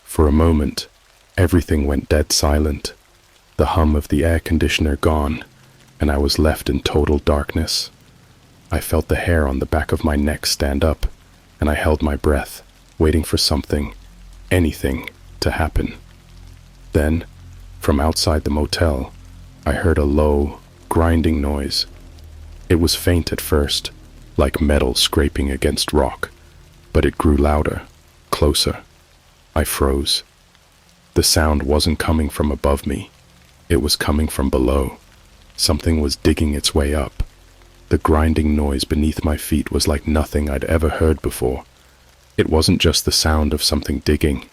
For a moment, everything went dead silent, the hum of the air conditioner gone, and I was left in total darkness. I felt the hair on the back of my neck stand up, and I held my breath, waiting for something, anything, to happen. Then, from outside the motel, I heard a low, grinding noise. It was faint at first, like metal scraping against rock, but it grew louder, closer. I froze. The sound wasn't coming from above me. It was coming from below. Something was digging its way up. The grinding noise beneath my feet was like nothing I'd ever heard before. It wasn't just the sound of something digging.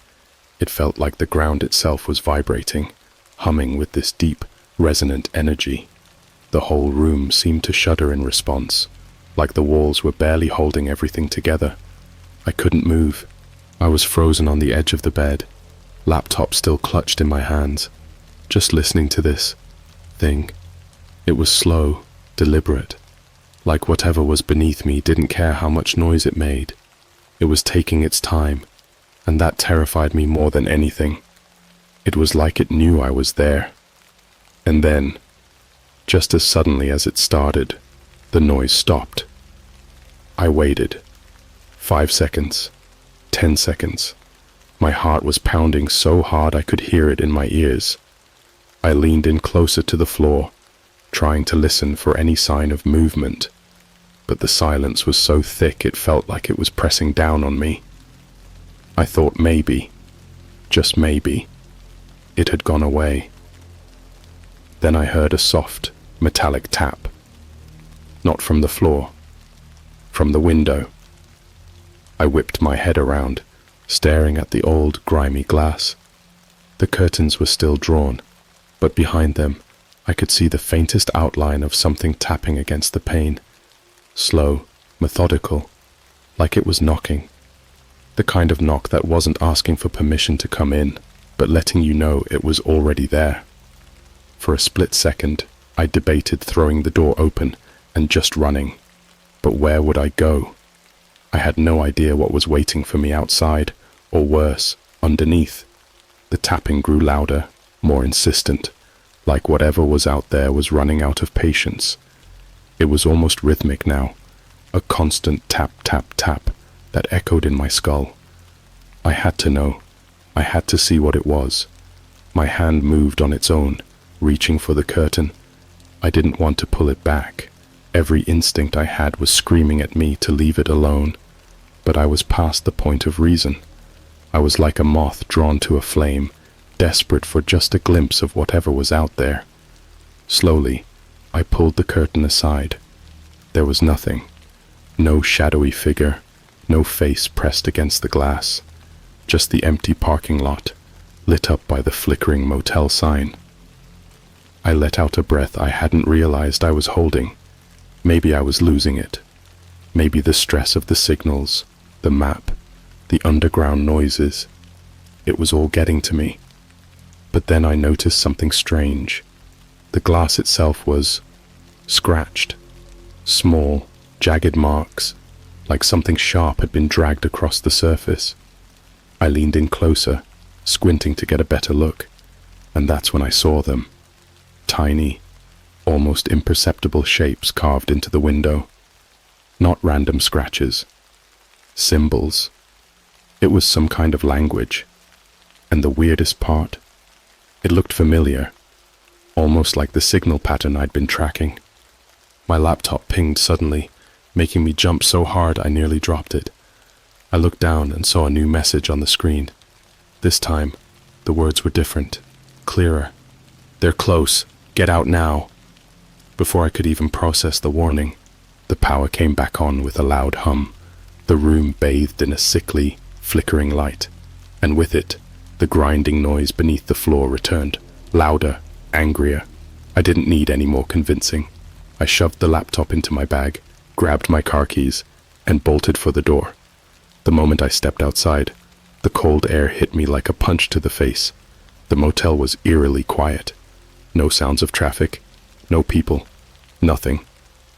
It felt like the ground itself was vibrating, humming with this deep, resonant energy. The whole room seemed to shudder in response, like the walls were barely holding everything together. I couldn't move. I was frozen on the edge of the bed, laptop still clutched in my hands, just listening to this thing. It was slow, deliberate, like whatever was beneath me didn't care how much noise it made. It was taking its time, and that terrified me more than anything. It was like it knew I was there. And then, just as suddenly as it started, the noise stopped. I waited. 5 seconds. 10 seconds. My heart was pounding so hard I could hear it in my ears. I leaned in closer to the floor, trying to listen for any sign of movement, but the silence was so thick it felt like it was pressing down on me. I thought maybe, just maybe, it had gone away. Then I heard a soft, metallic tap. Not from the floor, from the window. I whipped my head around, staring at the old, grimy glass. The curtains were still drawn, but behind them, I could see the faintest outline of something tapping against the pane. Slow, methodical, like it was knocking. The kind of knock that wasn't asking for permission to come in, but letting you know it was already there. For a split second, I debated throwing the door open and just running. But where would I go? I had no idea what was waiting for me outside, or worse, underneath. The tapping grew louder, more insistent, like whatever was out there was running out of patience. It was almost rhythmic now, a constant tap, tap, tap that echoed in my skull. I had to know. I had to see what it was. My hand moved on its own, reaching for the curtain. I didn't want to pull it back. Every instinct I had was screaming at me to leave it alone. But I was past the point of reason. I was like a moth drawn to a flame, desperate for just a glimpse of whatever was out there. Slowly, I pulled the curtain aside. There was nothing. No shadowy figure, no face pressed against the glass. Just the empty parking lot, lit up by the flickering motel sign. I let out a breath I hadn't realized I was holding. Maybe I was losing it. Maybe the stress of the signals, the map, the underground noises. It was all getting to me. But then I noticed something strange. The glass itself was scratched. Small, jagged marks, like something sharp had been dragged across the surface. I leaned in closer, squinting to get a better look, and that's when I saw them. Tiny, almost imperceptible shapes carved into the window. Not random scratches. Symbols. It was some kind of language. And the weirdest part, it looked familiar, almost like the signal pattern I'd been tracking. My laptop pinged suddenly, making me jump so hard I nearly dropped it. I looked down and saw a new message on the screen. This time, the words were different, clearer. "They're close. Get out now." Before I could even process the warning, the power came back on with a loud hum. The room bathed in a sickly, flickering light, and with it, the grinding noise beneath the floor returned, louder, angrier. I didn't need any more convincing. I shoved the laptop into my bag, grabbed my car keys, and bolted for the door. The moment I stepped outside, the cold air hit me like a punch to the face. The motel was eerily quiet. No sounds of traffic, no people, nothing.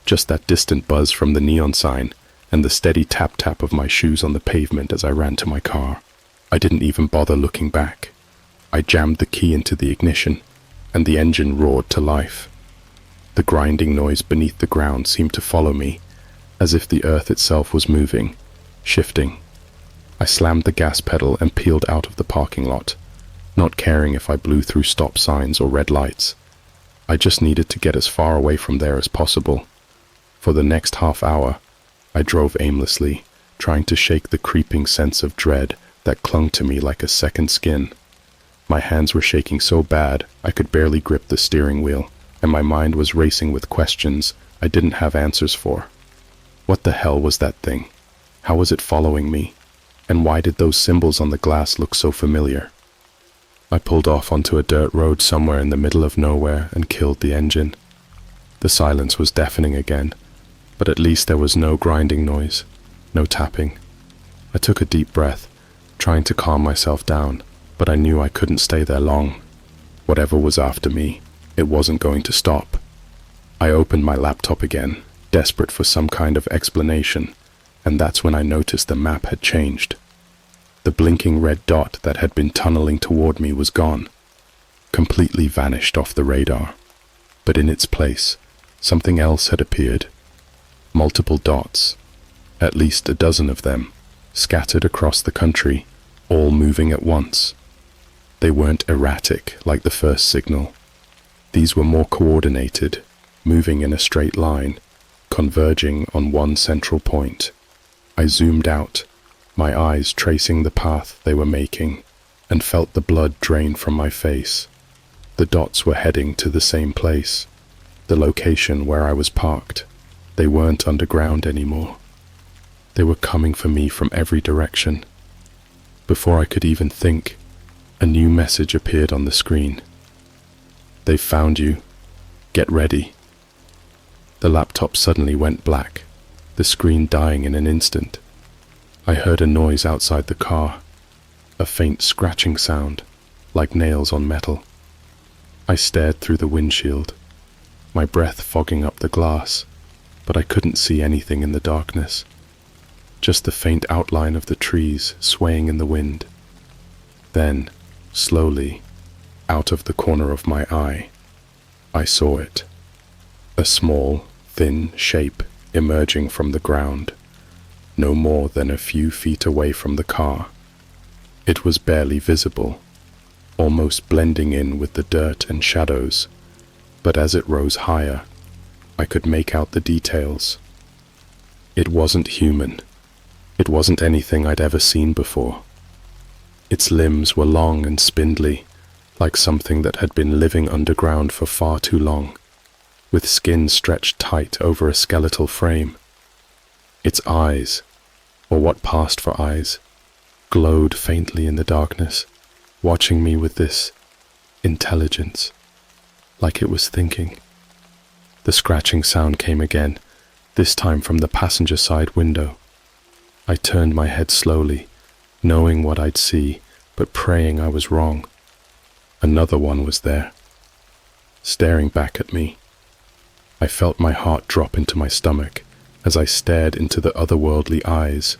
Just that distant buzz from the neon sign and the steady tap-tap of my shoes on the pavement as I ran to my car. I didn't even bother looking back. I jammed the key into the ignition, and the engine roared to life. The grinding noise beneath the ground seemed to follow me, as if the earth itself was moving, shifting. I slammed the gas pedal and peeled out of the parking lot, not caring if I blew through stop signs or red lights. I just needed to get as far away from there as possible. For the next half hour, I drove aimlessly, trying to shake the creeping sense of dread that clung to me like a second skin. My hands were shaking so bad I could barely grip the steering wheel, and my mind was racing with questions I didn't have answers for. What the hell was that thing? How was it following me? And why did those symbols on the glass look so familiar? I pulled off onto a dirt road somewhere in the middle of nowhere and killed the engine. The silence was deafening again, but at least there was no grinding noise, no tapping. I took a deep breath, trying to calm myself down, but I knew I couldn't stay there long. Whatever was after me, it wasn't going to stop. I opened my laptop again, desperate for some kind of explanation, and that's when I noticed the map had changed. The blinking red dot that had been tunneling toward me was gone, completely vanished off the radar. But in its place, something else had appeared. Multiple dots, at least a dozen of them, scattered across the country, all moving at once. They weren't erratic like the first signal. These were more coordinated, moving in a straight line, converging on one central point. I zoomed out, my eyes tracing the path they were making, and felt the blood drain from my face. The dots were heading to the same place, the location where I was parked. They weren't underground anymore. They were coming for me from every direction. Before I could even think, a new message appeared on the screen. "They've found you. Get ready." The laptop suddenly went black, the screen dying in an instant. I heard a noise outside the car, a faint scratching sound, like nails on metal. I stared through the windshield, my breath fogging up the glass, but I couldn't see anything in the darkness, just the faint outline of the trees swaying in the wind. Then, slowly, out of the corner of my eye, I saw it, a small, thin shape emerging from the ground, no more than a few feet away from the car. It was barely visible, almost blending in with the dirt and shadows, but as it rose higher, I could make out the details. It wasn't human. It wasn't anything I'd ever seen before. Its limbs were long and spindly, like something that had been living underground for far too long, with skin stretched tight over a skeletal frame. Its eyes, or what passed for eyes, glowed faintly in the darkness, watching me with this intelligence, like it was thinking. The scratching sound came again, this time from the passenger side window. I turned my head slowly, knowing what I'd see, but praying I was wrong. Another one was there, staring back at me. I felt my heart drop into my stomach as I stared into the otherworldly eyes,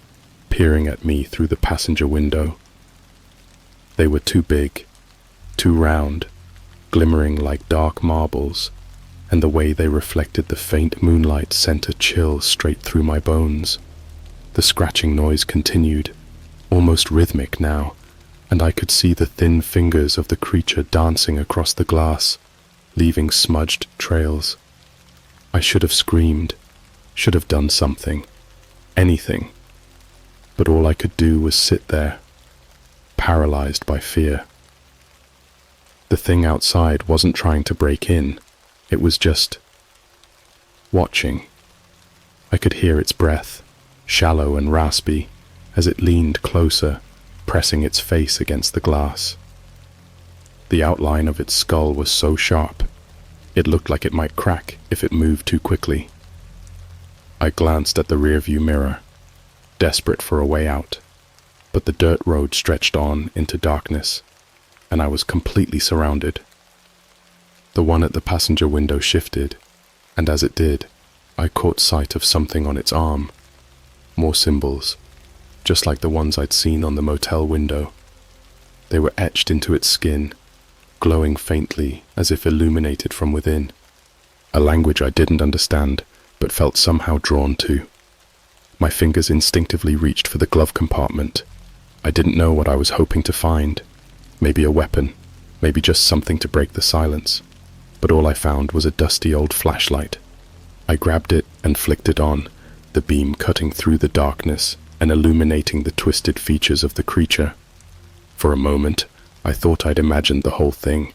peering at me through the passenger window. They were too big, too round, glimmering like dark marbles, and the way they reflected the faint moonlight sent a chill straight through my bones. The scratching noise continued, almost rhythmic now, and I could see the thin fingers of the creature dancing across the glass, leaving smudged trails. I should have screamed, should have done something, anything. but all I could do was sit there, paralyzed by fear. The thing outside wasn't trying to break in, it was just watching. I could hear its breath, shallow and raspy, as it leaned closer, pressing its face against the glass. The outline of its skull was so sharp, it looked like it might crack if it moved too quickly. I glanced at the rearview mirror, desperate for a way out, but the dirt road stretched on into darkness, and I was completely surrounded. The one at the passenger window shifted, and as it did, I caught sight of something on its arm. More symbols, just like the ones I'd seen on the motel window. They were etched into its skin, glowing faintly as if illuminated from within. A language I didn't understand, but felt somehow drawn to. My fingers instinctively reached for the glove compartment. I didn't know what I was hoping to find. Maybe a weapon, maybe just something to break the silence. But all I found was a dusty old flashlight. I grabbed it and flicked it on, the beam cutting through the darkness and illuminating the twisted features of the creature. For a moment, I thought I'd imagined the whole thing,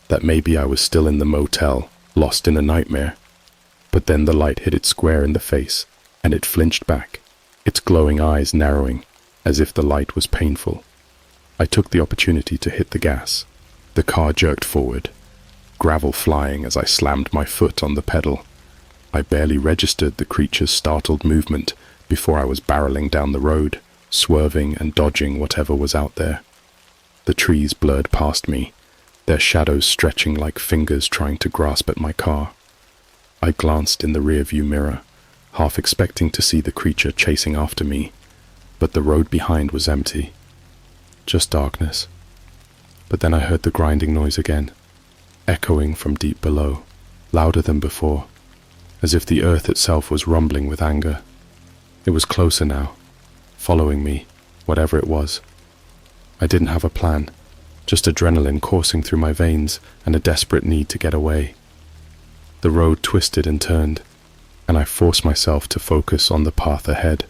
that maybe I was still in the motel, lost in a nightmare. But then the light hit it square in the face, and it flinched back, its glowing eyes narrowing, as if the light was painful. I took the opportunity to hit the gas. The car jerked forward, gravel flying as I slammed my foot on the pedal. I barely registered the creature's startled movement before I was barreling down the road, swerving and dodging whatever was out there. The trees blurred past me, their shadows stretching like fingers trying to grasp at my car. I glanced in the rearview mirror, half expecting to see the creature chasing after me, but the road behind was empty. Just darkness. But then I heard the grinding noise again, echoing from deep below, louder than before, as if the earth itself was rumbling with anger. It was closer now, following me, whatever it was. I didn't have a plan, just adrenaline coursing through my veins and a desperate need to get away. The road twisted and turned, and I forced myself to focus on the path ahead.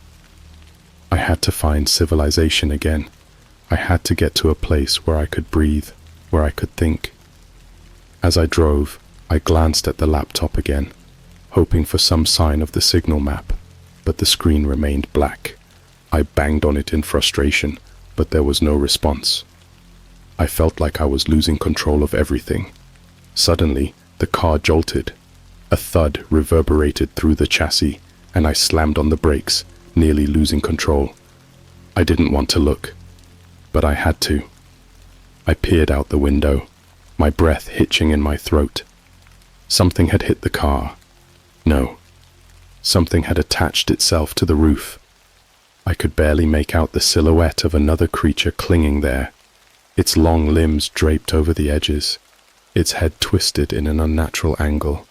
I had to find civilization again. I had to get to a place where I could breathe, where I could think. As I drove, I glanced at the laptop again, hoping for some sign of the signal map, but the screen remained black. I banged on it in frustration, but there was no response. I felt like I was losing control of everything. Suddenly, the car jolted. A thud reverberated through the chassis, and I slammed on the brakes, nearly losing control. I didn't want to look, but I had to. I peered out the window, my breath hitching in my throat. Something had hit the car. No, something had attached itself to the roof. I could barely make out the silhouette of another creature clinging there, its long limbs draped over the edges, its head twisted in an unnatural angle,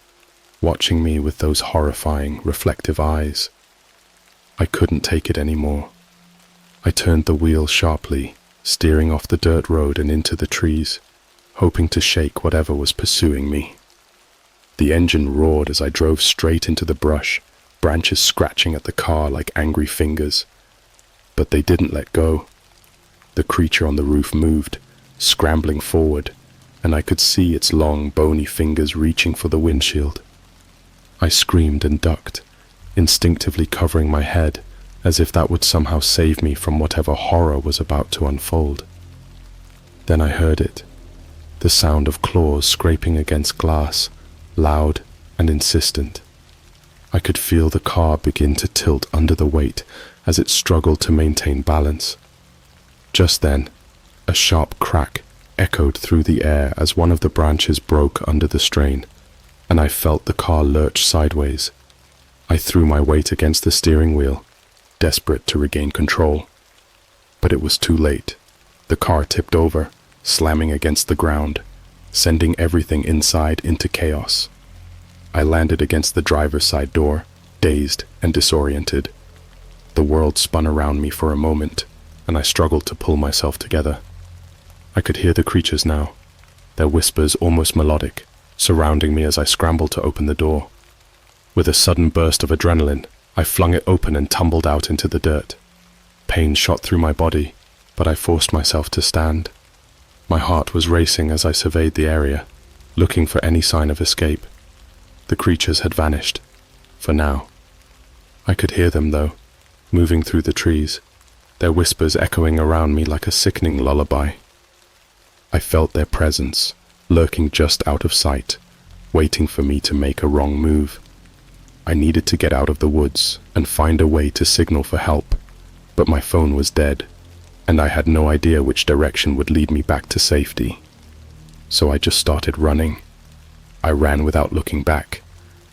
watching me with those horrifying, reflective eyes. I couldn't take it anymore. I turned the wheel sharply, steering off the dirt road and into the trees, hoping to shake whatever was pursuing me. The engine roared as I drove straight into the brush, branches scratching at the car like angry fingers. But they didn't let go. The creature on the roof moved, scrambling forward, and I could see its long, bony fingers reaching for the windshield. I screamed and ducked, instinctively covering my head, as if that would somehow save me from whatever horror was about to unfold. Then I heard it, the sound of claws scraping against glass, loud and insistent. I could feel the car begin to tilt under the weight as it struggled to maintain balance. Just then, a sharp crack echoed through the air as one of the branches broke under the strain, and I felt the car lurch sideways. I threw my weight against the steering wheel, desperate to regain control. But it was too late. The car tipped over, slamming against the ground, sending everything inside into chaos. I landed against the driver's side door, dazed and disoriented. The world spun around me for a moment, and I struggled to pull myself together. I could hear the creatures now, their whispers almost melodic, surrounding me as I scrambled to open the door. With a sudden burst of adrenaline, I flung it open and tumbled out into the dirt. Pain shot through my body, but I forced myself to stand. My heart was racing as I surveyed the area, looking for any sign of escape. The creatures had vanished, for now. I could hear them, though, moving through the trees, their whispers echoing around me like a sickening lullaby. I felt their presence, lurking just out of sight, waiting for me to make a wrong move. I needed to get out of the woods and find a way to signal for help, but my phone was dead, and I had no idea which direction would lead me back to safety. So I just started running. I ran without looking back,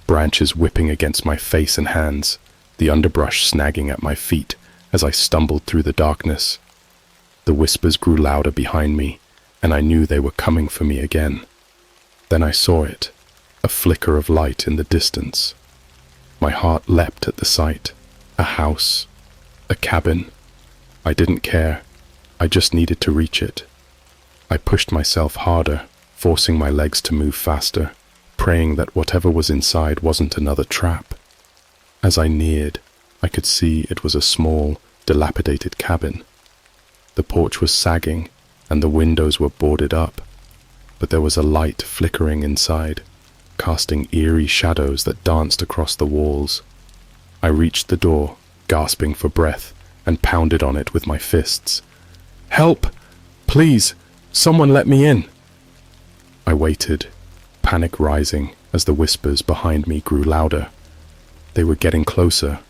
branches whipping against my face and hands, the underbrush snagging at my feet as I stumbled through the darkness. The whispers grew louder behind me, and I knew they were coming for me again. Then I saw it, a flicker of light in the distance. My heart leapt at the sight. A house, a cabin. I didn't care. I just needed to reach it. I pushed myself harder, forcing my legs to move faster, praying that whatever was inside wasn't another trap. As I neared, I could see it was a small, dilapidated cabin. The porch was sagging, and the windows were boarded up, but there was a light flickering inside, casting eerie shadows that danced across the walls. I reached the door, gasping for breath, and pounded on it with my fists. "Help! Please! Someone let me in!" I waited, panic rising as the whispers behind me grew louder. They were getting closer,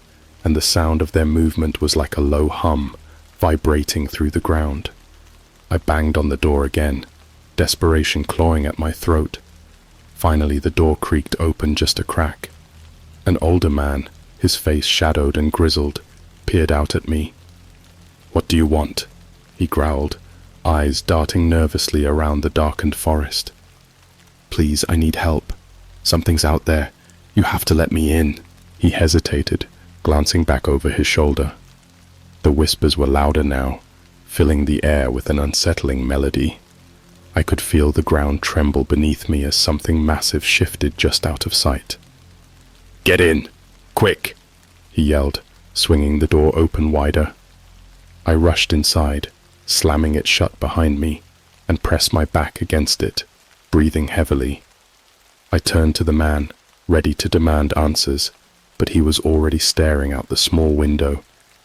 and the sound of their movement was like a low hum, vibrating through the ground. I banged on the door again, desperation clawing at my throat. Finally, the door creaked open just a crack. An older man, his face shadowed and grizzled, peered out at me. "What do you want?" he growled, eyes darting nervously around the darkened forest. "Please, I need help. Something's out there. You have to let me in." He hesitated, glancing back over his shoulder. The whispers were louder now, filling the air with an unsettling melody. I could feel the ground tremble beneath me as something massive shifted just out of sight. "Get in! Quick!" he yelled, swinging the door open wider. I rushed inside, slamming it shut behind me, and pressed my back against it, breathing heavily. I turned to the man, ready to demand answers, but he was already staring out the small window,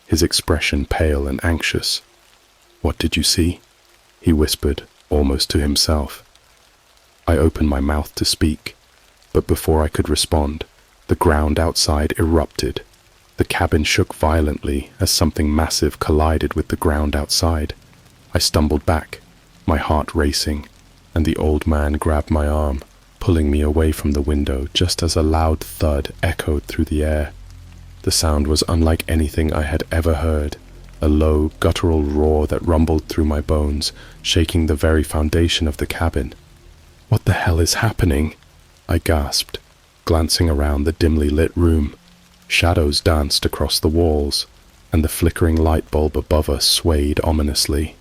his expression pale and anxious. "What did you see?" he whispered, almost to himself. I opened my mouth to speak, but before I could respond, the ground outside erupted. The cabin shook violently as something massive collided with the ground outside. I stumbled back, my heart racing, and the old man grabbed my arm, pulling me away from the window just as a loud thud echoed through the air. The sound was unlike anything I had ever heard, a low, guttural roar that rumbled through my bones, shaking the very foundation of the cabin. "What the hell is happening?" I gasped, glancing around the dimly lit room. Shadows danced across the walls, and the flickering light bulb above us swayed ominously.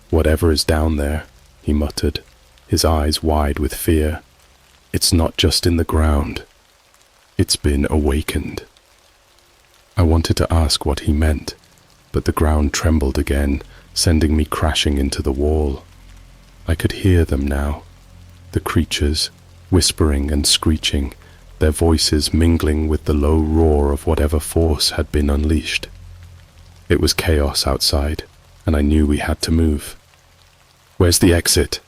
"Whatever is down there," he muttered, his eyes wide with fear. "It's not just in the ground. It's been awakened." I wanted to ask what he meant, but the ground trembled again, sending me crashing into the wall. I could hear them now, the creatures, whispering and screeching, their voices mingling with the low roar of whatever force had been unleashed. It was chaos outside, and I knew we had to move. "Where's the exit?"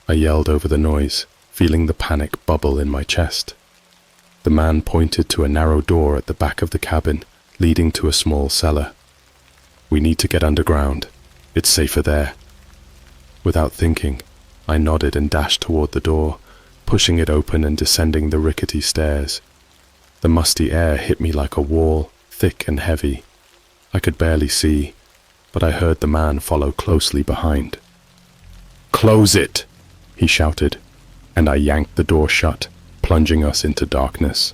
I yelled over the noise, feeling the panic bubble in my chest. The man pointed to a narrow door at the back of the cabin, leading to a small cellar. "We need to get underground. It's safer there." Without thinking, I nodded and dashed toward the door, pushing it open and descending the rickety stairs. The musty air hit me like a wall, thick and heavy. I could barely see, but I heard the man follow closely behind. "Close it!" he shouted, and I yanked the door shut, plunging us into darkness.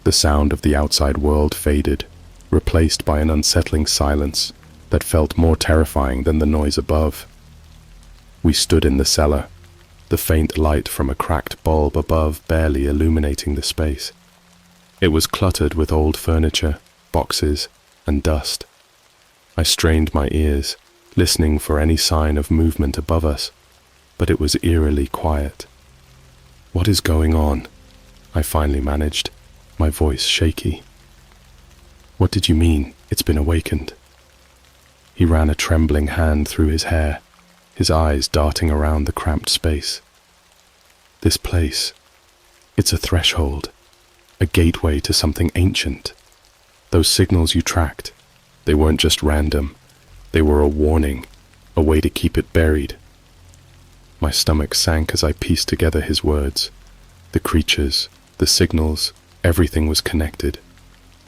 The sound of the outside world faded, replaced by an unsettling silence that felt more terrifying than the noise above. We stood in the cellar, the faint light from a cracked bulb above barely illuminating the space. It was cluttered with old furniture, boxes, and dust. I strained my ears, listening for any sign of movement above us, but it was eerily quiet. "What is going on?" I finally managed, my voice shaky. "What did you mean, it's been awakened?" He ran a trembling hand through his hair, his eyes darting around the cramped space. "This place, it's a threshold, a gateway to something ancient. Those signals you tracked, they weren't just random, they were a warning, a way to keep it buried." My stomach sank as I pieced together his words. The creatures, the signals, everything was connected.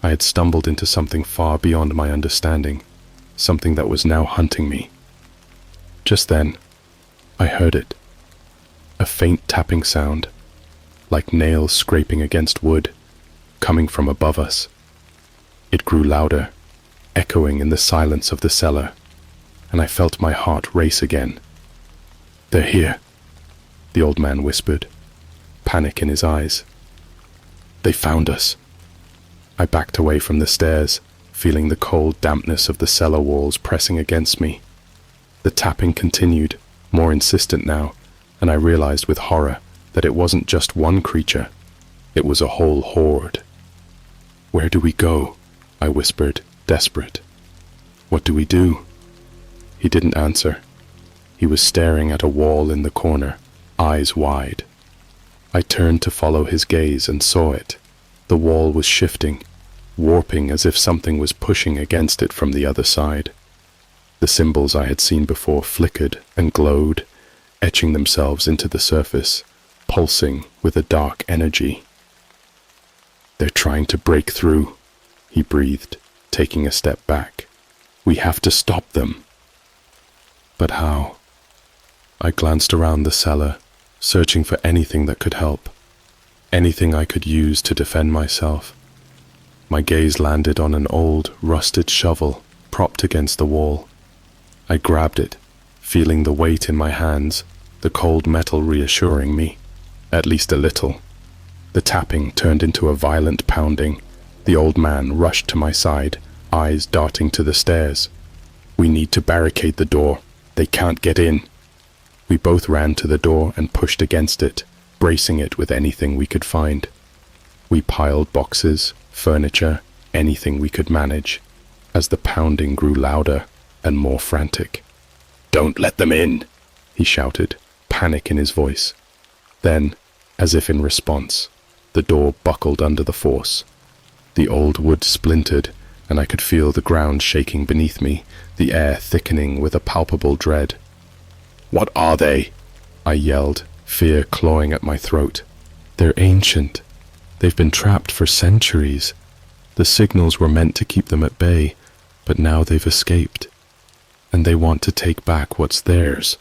I had stumbled into something far beyond my understanding, something that was now hunting me. Just then, I heard it. A faint tapping sound, like nails scraping against wood, coming from above us. It grew louder, echoing in the silence of the cellar, and I felt my heart race again. "They're here," the old man whispered, panic in his eyes. "They found us." I backed away from the stairs, feeling the cold dampness of the cellar walls pressing against me. The tapping continued, more insistent now, and I realized with horror that it wasn't just one creature, it was a whole horde. "Where do we go?" I whispered, desperate. "What do we do?" He didn't answer. He was staring at a wall in the corner, eyes wide. I turned to follow his gaze and saw it. The wall was shifting, warping as if something was pushing against it from the other side. The symbols I had seen before flickered and glowed, etching themselves into the surface, pulsing with a dark energy. "They're trying to break through," he breathed, taking a step back. "We have to stop them." But how? I glanced around the cellar, searching for anything that could help, anything I could use to defend myself. My gaze landed on an old, rusted shovel propped against the wall. I grabbed it, feeling the weight in my hands, the cold metal reassuring me, at least a little. The tapping turned into a violent pounding. The old man rushed to my side, eyes darting to the stairs. "We need to barricade the door. They can't get in." We both ran to the door and pushed against it, bracing it with anything we could find. We piled boxes, furniture, anything we could manage, as the pounding grew louder and more frantic. "Don't let them in," he shouted, panic in his voice. Then, as if in response, the door buckled under the force. The old wood splintered, and I could feel the ground shaking beneath me, the air thickening with a palpable dread. "What are they?" I yelled, fear clawing at my throat. "They're ancient. They've been trapped for centuries. The signals were meant to keep them at bay, but now they've escaped, and they want to take back what's theirs."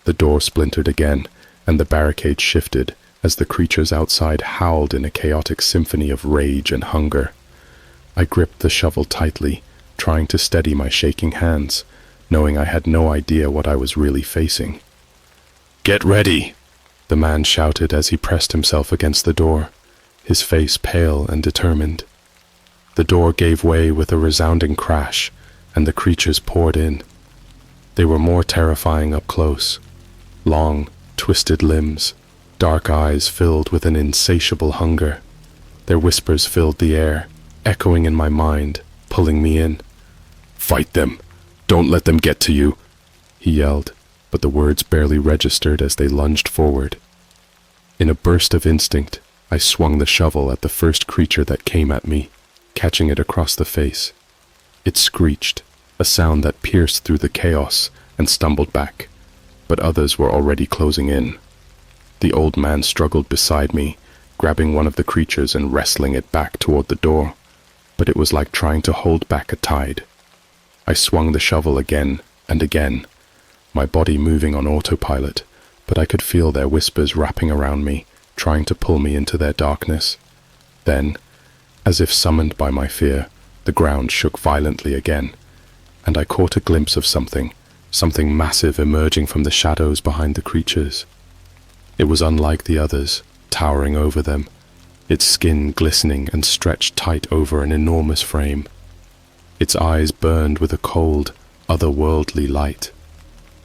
The door splintered again, and the barricade shifted as the creatures outside howled in a chaotic symphony of rage and hunger. I gripped the shovel tightly, trying to steady my shaking hands, knowing I had no idea what I was really facing. "Get ready!" the man shouted as he pressed himself against the door, his face pale and determined. The door gave way with a resounding crash, and the creatures poured in. They were more terrifying up close. Long, twisted limbs, dark eyes filled with an insatiable hunger. Their whispers filled the air, echoing in my mind, pulling me in. "Fight them! Don't let them get to you!" he yelled, but the words barely registered as they lunged forward. In a burst of instinct, I swung the shovel at the first creature that came at me, catching it across the face. It screeched, a sound that pierced through the chaos, and stumbled back, but others were already closing in. The old man struggled beside me, grabbing one of the creatures and wrestling it back toward the door, but it was like trying to hold back a tide. I swung the shovel again and again, my body moving on autopilot, but I could feel their whispers wrapping around me, trying to pull me into their darkness. Then, as if summoned by my fear, the ground shook violently again, and I caught a glimpse of something massive emerging from the shadows behind the creatures. It was unlike the others, towering over them, its skin glistening and stretched tight over an enormous frame. Its eyes burned with a cold, otherworldly light,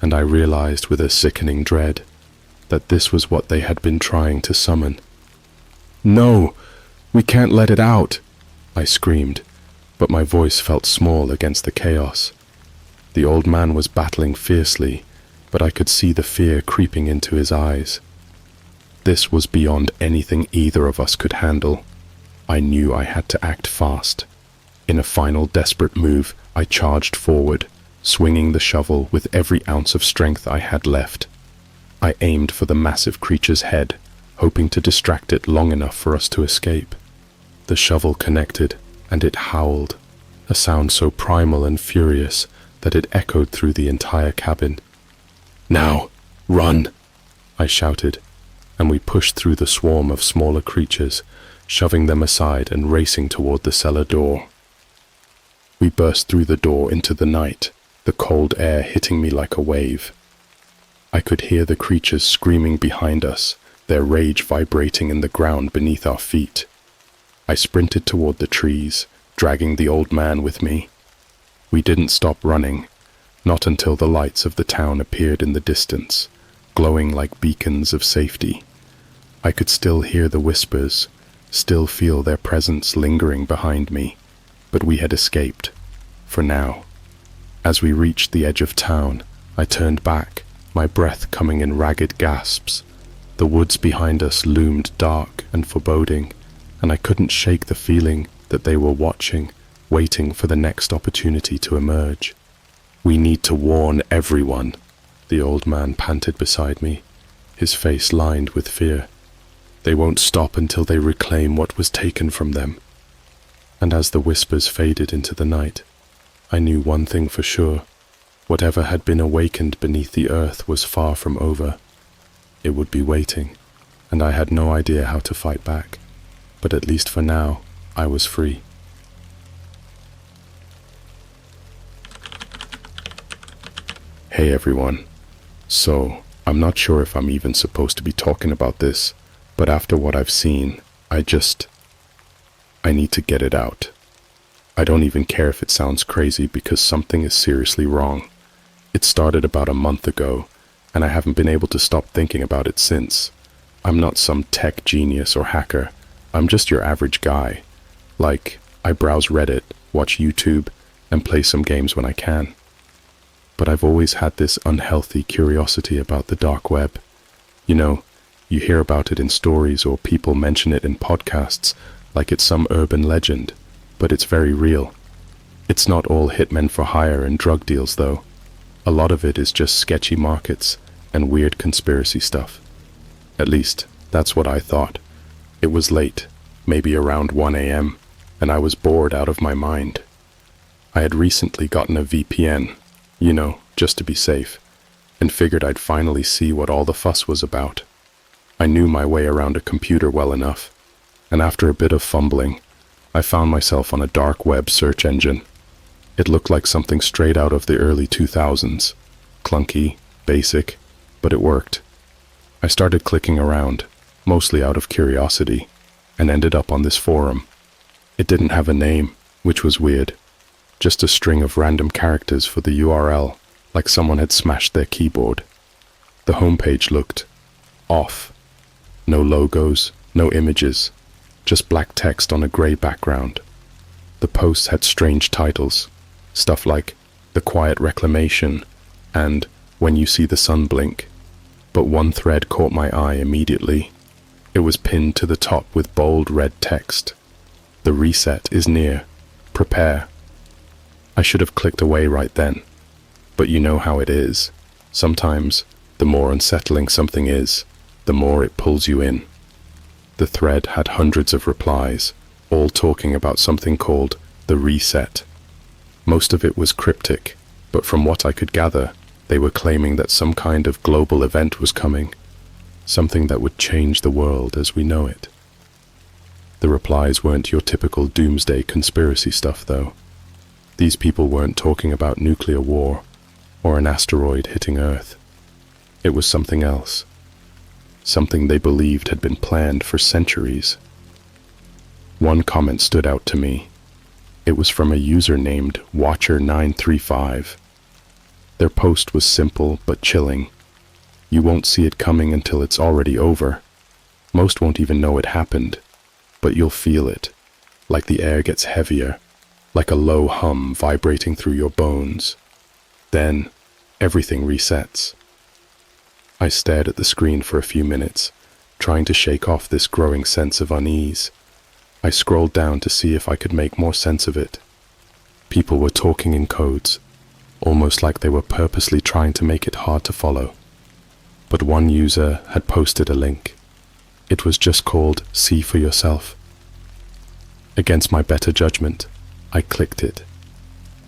and I realized with a sickening dread that this was what they had been trying to summon. "No! We can't let it out!" I screamed, but my voice felt small against the chaos. The old man was battling fiercely, but I could see the fear creeping into his eyes. This was beyond anything either of us could handle. I knew I had to act fast. In a final desperate move, I charged forward, swinging the shovel with every ounce of strength I had left. I aimed for the massive creature's head, hoping to distract it long enough for us to escape. The shovel connected, and it howled, a sound so primal and furious that it echoed through the entire cabin. "Now, run!" I shouted, and we pushed through the swarm of smaller creatures, shoving them aside and racing toward the cellar door. We burst through the door into the night, the cold air hitting me like a wave. I could hear the creatures screaming behind us, their rage vibrating in the ground beneath our feet. I sprinted toward the trees, dragging the old man with me. We didn't stop running, not until the lights of the town appeared in the distance, glowing like beacons of safety. I could still hear the whispers, still feel their presence lingering behind me, but we had escaped, for now. As we reached the edge of town, I turned back, my breath coming in ragged gasps. The woods behind us loomed dark and foreboding, and I couldn't shake the feeling that they were watching, waiting for the next opportunity to emerge. "We need to warn everyone," the old man panted beside me, his face lined with fear. "They won't stop until they reclaim what was taken from them." And as the whispers faded into the night, I knew one thing for sure. Whatever had been awakened beneath the earth was far from over. It would be waiting, and I had no idea how to fight back. But at least for now, I was free. Hey everyone. So, I'm not sure if I'm even supposed to be talking about this, but after what I've seen, I need to get it out. I don't even care if it sounds crazy because something is seriously wrong. It started about a month ago, and I haven't been able to stop thinking about it since. I'm not some tech genius or hacker. I'm just your average guy. Like, I browse Reddit, watch YouTube, and play some games when I can. But I've always had this unhealthy curiosity about the dark web. You know, you hear about it in stories or people mention it in podcasts like it's some urban legend, but it's very real. It's not all hitmen for hire and drug deals though. A lot of it is just sketchy markets and weird conspiracy stuff. At least, that's what I thought. It was late, maybe around 1 a.m., and I was bored out of my mind. I had recently gotten a VPN, you know, just to be safe, and figured I'd finally see what all the fuss was about. I knew my way around a computer well enough, and after a bit of fumbling, I found myself on a dark web search engine. It looked like something straight out of the early 2000s. Clunky, basic, but it worked. I started clicking around, mostly out of curiosity, and ended up on this forum. It didn't have a name, which was weird. Just a string of random characters for the URL, like someone had smashed their keyboard. The homepage looked off. No logos, no images, just black text on a grey background. The posts had strange titles, stuff like The Quiet Reclamation and When You See the Sun Blink. But one thread caught my eye immediately. It was pinned to the top with bold red text. The reset is near. Prepare. I should have clicked away right then. But you know how it is. Sometimes, the more unsettling something is, the more it pulls you in. The thread had hundreds of replies, all talking about something called the reset. Most of it was cryptic, but from what I could gather, they were claiming that some kind of global event was coming, something that would change the world as we know it. The replies weren't your typical doomsday conspiracy stuff, though. These people weren't talking about nuclear war or an asteroid hitting Earth. It was something else. Something they believed had been planned for centuries. One comment stood out to me. It was from a user named Watcher935. Their post was simple but chilling. You won't see it coming until it's already over. Most won't even know it happened, but you'll feel it, like the air gets heavier, like a low hum vibrating through your bones. Then, everything resets. I stared at the screen for a few minutes, trying to shake off this growing sense of unease. I scrolled down to see if I could make more sense of it. People were talking in codes, almost like they were purposely trying to make it hard to follow. But one user had posted a link. It was just called "See for Yourself." Against my better judgment, I clicked it.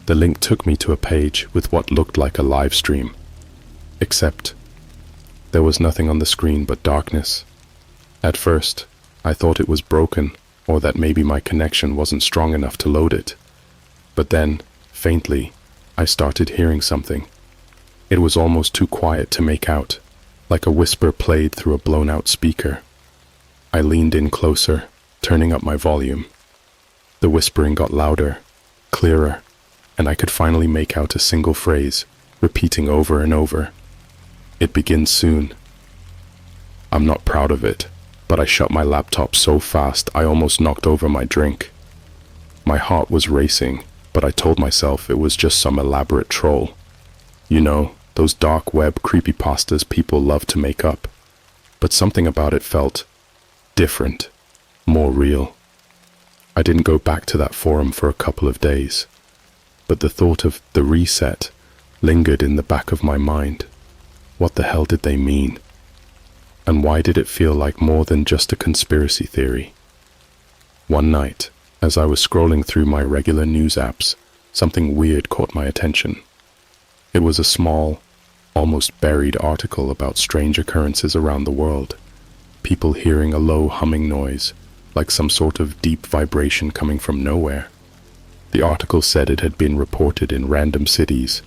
The link took me to a page with what looked like a live stream. Except, there was nothing on the screen but darkness. At first, I thought it was broken, or that maybe my connection wasn't strong enough to load it. But then, faintly, I started hearing something. It was almost too quiet to make out, like a whisper played through a blown-out speaker. I leaned in closer, turning up my volume. The whispering got louder, clearer, and I could finally make out a single phrase, repeating over and over. "It begins soon." I'm not proud of it, but I shut my laptop so fast I almost knocked over my drink. My heart was racing, but I told myself it was just some elaborate troll. You know, those dark web creepypastas people love to make up. But something about it felt different, more real. I didn't go back to that forum for a couple of days, but the thought of the reset lingered in the back of my mind. What the hell did they mean? And why did it feel like more than just a conspiracy theory? One night, as I was scrolling through my regular news apps, something weird caught my attention. It was a small, almost buried article about strange occurrences around the world. People hearing a low humming noise, like some sort of deep vibration coming from nowhere. The article said it had been reported in random cities: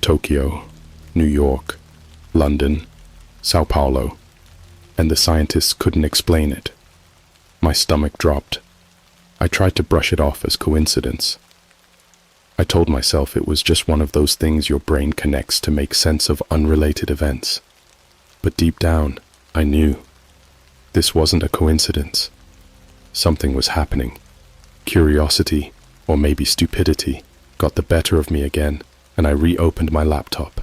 Tokyo, New York, London, Sao Paulo, and the scientists couldn't explain it. My stomach dropped. I tried to brush it off as coincidence. I told myself it was just one of those things your brain connects to make sense of unrelated events. But deep down, I knew this wasn't a coincidence. Something was happening. Curiosity, or maybe stupidity, got the better of me again, and I reopened my laptop.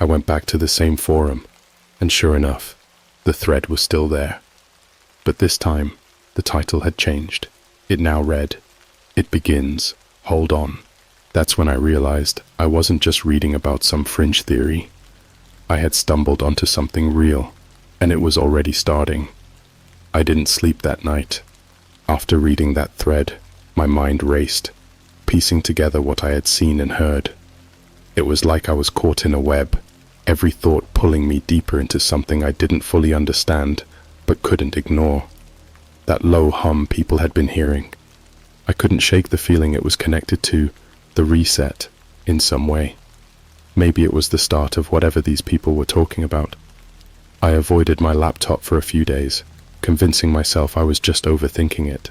I went back to the same forum, and sure enough, the thread was still there. But this time, the title had changed. It now read, "It begins. Hold on." That's when I realized I wasn't just reading about some fringe theory. I had stumbled onto something real, and it was already starting. I didn't sleep that night. After reading that thread, my mind raced, piecing together what I had seen and heard. It was like I was caught in a web, every thought pulling me deeper into something I didn't fully understand, but couldn't ignore. That low hum people had been hearing. I couldn't shake the feeling it was connected to the reset in some way. Maybe it was the start of whatever these people were talking about. I avoided my laptop for a few days, convincing myself I was just overthinking it.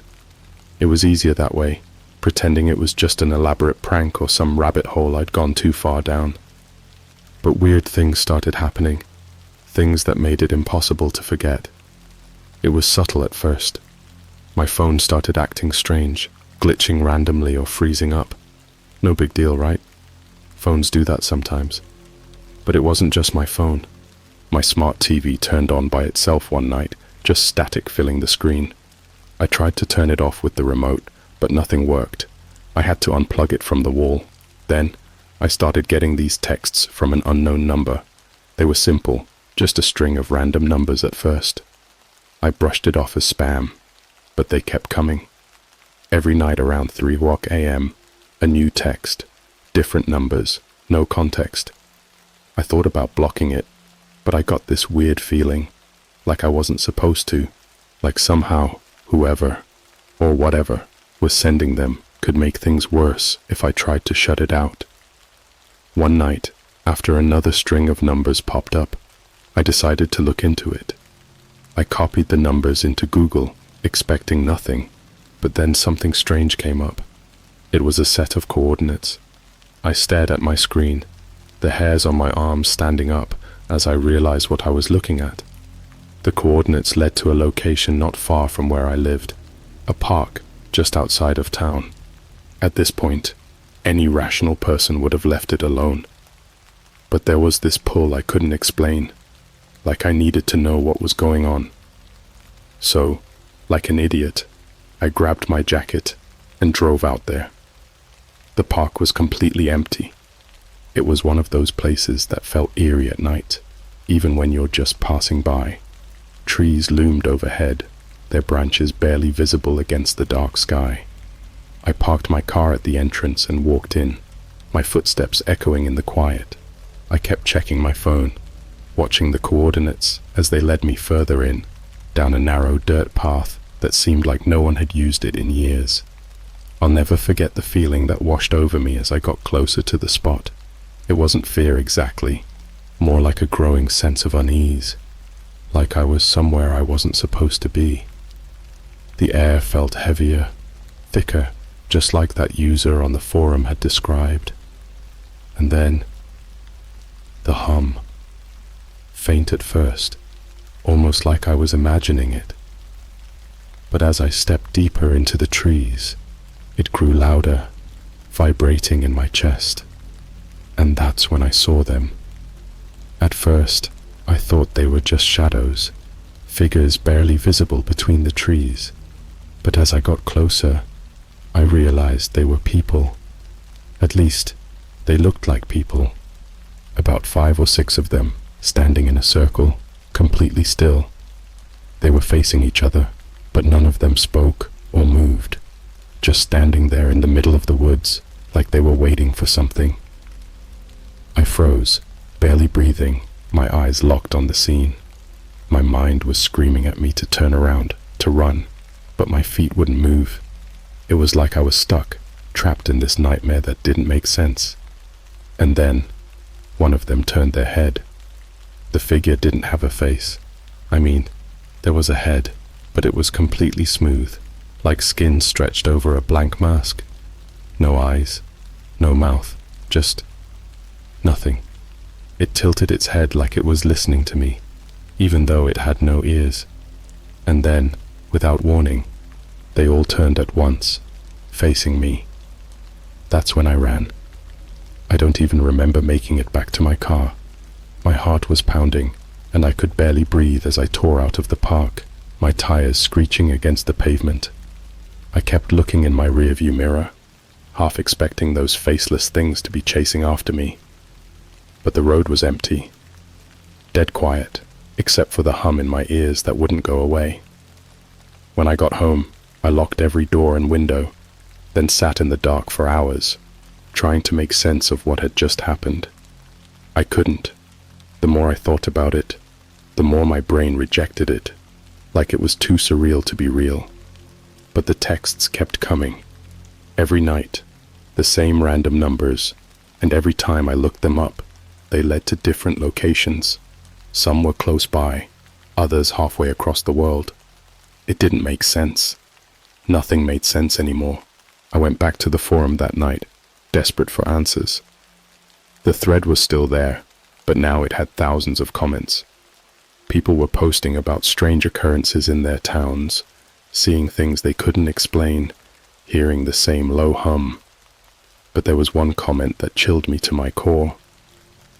It was easier that way, pretending it was just an elaborate prank or some rabbit hole I'd gone too far down. But weird things started happening, things that made it impossible to forget. It was subtle at first. My phone started acting strange, glitching randomly or freezing up. No big deal, right? Phones do that sometimes. But it wasn't just my phone. My smart TV turned on by itself one night, just static filling the screen. I tried to turn it off with the remote, but nothing worked. I had to unplug it from the wall. Then, I started getting these texts from an unknown number. They were simple, just a string of random numbers at first. I brushed it off as spam, but they kept coming. Every night around 3 a.m., a new text, different numbers, no context. I thought about blocking it, but I got this weird feeling, like I wasn't supposed to, like somehow whoever, or whatever, was sending them could make things worse if I tried to shut it out. One night, after another string of numbers popped up, I decided to look into it. I copied the numbers into Google, expecting nothing, but then something strange came up. It was a set of coordinates. I stared at my screen, the hairs on my arms standing up as I realized what I was looking at. The coordinates led to a location not far from where I lived, a park just outside of town. At this point, any rational person would have left it alone. But there was this pull I couldn't explain, like I needed to know what was going on. So, like an idiot, I grabbed my jacket and drove out there. The park was completely empty. It was one of those places that felt eerie at night, even when you're just passing by. Trees loomed overhead, their branches barely visible against the dark sky. I parked my car at the entrance and walked in, my footsteps echoing in the quiet. I kept checking my phone, watching the coordinates as they led me further in, down a narrow dirt path that seemed like no one had used it in years. I'll never forget the feeling that washed over me as I got closer to the spot. It wasn't fear exactly, more like a growing sense of unease, like I was somewhere I wasn't supposed to be. The air felt heavier, thicker, just like that user on the forum had described. And then, the hum. Faint at first, almost like I was imagining it. But as I stepped deeper into the trees, it grew louder, vibrating in my chest. And that's when I saw them. At first, I thought they were just shadows, figures barely visible between the trees. But as I got closer, I realized they were people. At least, they looked like people. About 5 or 6 of them, standing in a circle, completely still. They were facing each other, but none of them spoke or moved, just standing there in the middle of the woods, like they were waiting for something. I froze, barely breathing, my eyes locked on the scene. My mind was screaming at me to turn around, to run, but my feet wouldn't move. It was like I was stuck, trapped in this nightmare that didn't make sense. And then, one of them turned their head. The figure didn't have a face. I mean, there was a head, but it was completely smooth, like skin stretched over a blank mask. No eyes, no mouth, just nothing. It tilted its head like it was listening to me, even though it had no ears. And then, without warning, they all turned at once, facing me. That's when I ran. I don't even remember making it back to my car. My heart was pounding, and I could barely breathe as I tore out of the park, my tires screeching against the pavement. I kept looking in my rearview mirror, half expecting those faceless things to be chasing after me. But the road was empty, dead quiet, except for the hum in my ears that wouldn't go away. When I got home, I locked every door and window, then sat in the dark for hours, trying to make sense of what had just happened. I couldn't. The more I thought about it, the more my brain rejected it, like it was too surreal to be real. But the texts kept coming. Every night, the same random numbers, and every time I looked them up, they led to different locations. Some were close by, others halfway across the world. It didn't make sense. Nothing made sense anymore. I went back to the forum that night, desperate for answers. The thread was still there, but now it had thousands of comments. People were posting about strange occurrences in their towns, seeing things they couldn't explain, hearing the same low hum. But there was one comment that chilled me to my core.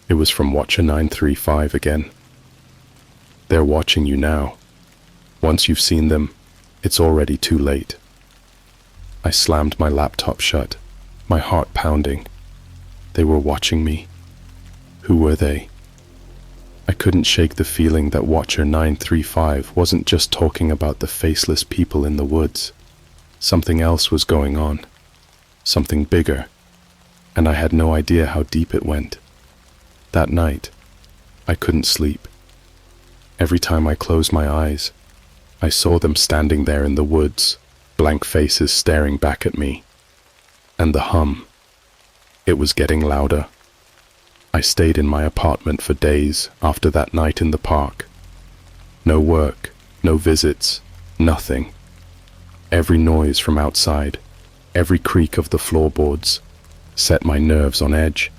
It was from Watcher 935 again. They're watching you now. Once you've seen them, it's already too late. I slammed my laptop shut, my heart pounding. They were watching me. Who were they? I couldn't shake the feeling that Watcher 935 wasn't just talking about the faceless people in the woods. Something else was going on. Something bigger. And I had no idea how deep it went. That night, I couldn't sleep. Every time I closed my eyes, I saw them standing there in the woods, blank faces staring back at me. And the hum. It was getting louder. I stayed in my apartment for days after that night in the park. No work, no visits, nothing. Every noise from outside, Every creak of the floorboards set my nerves on edge.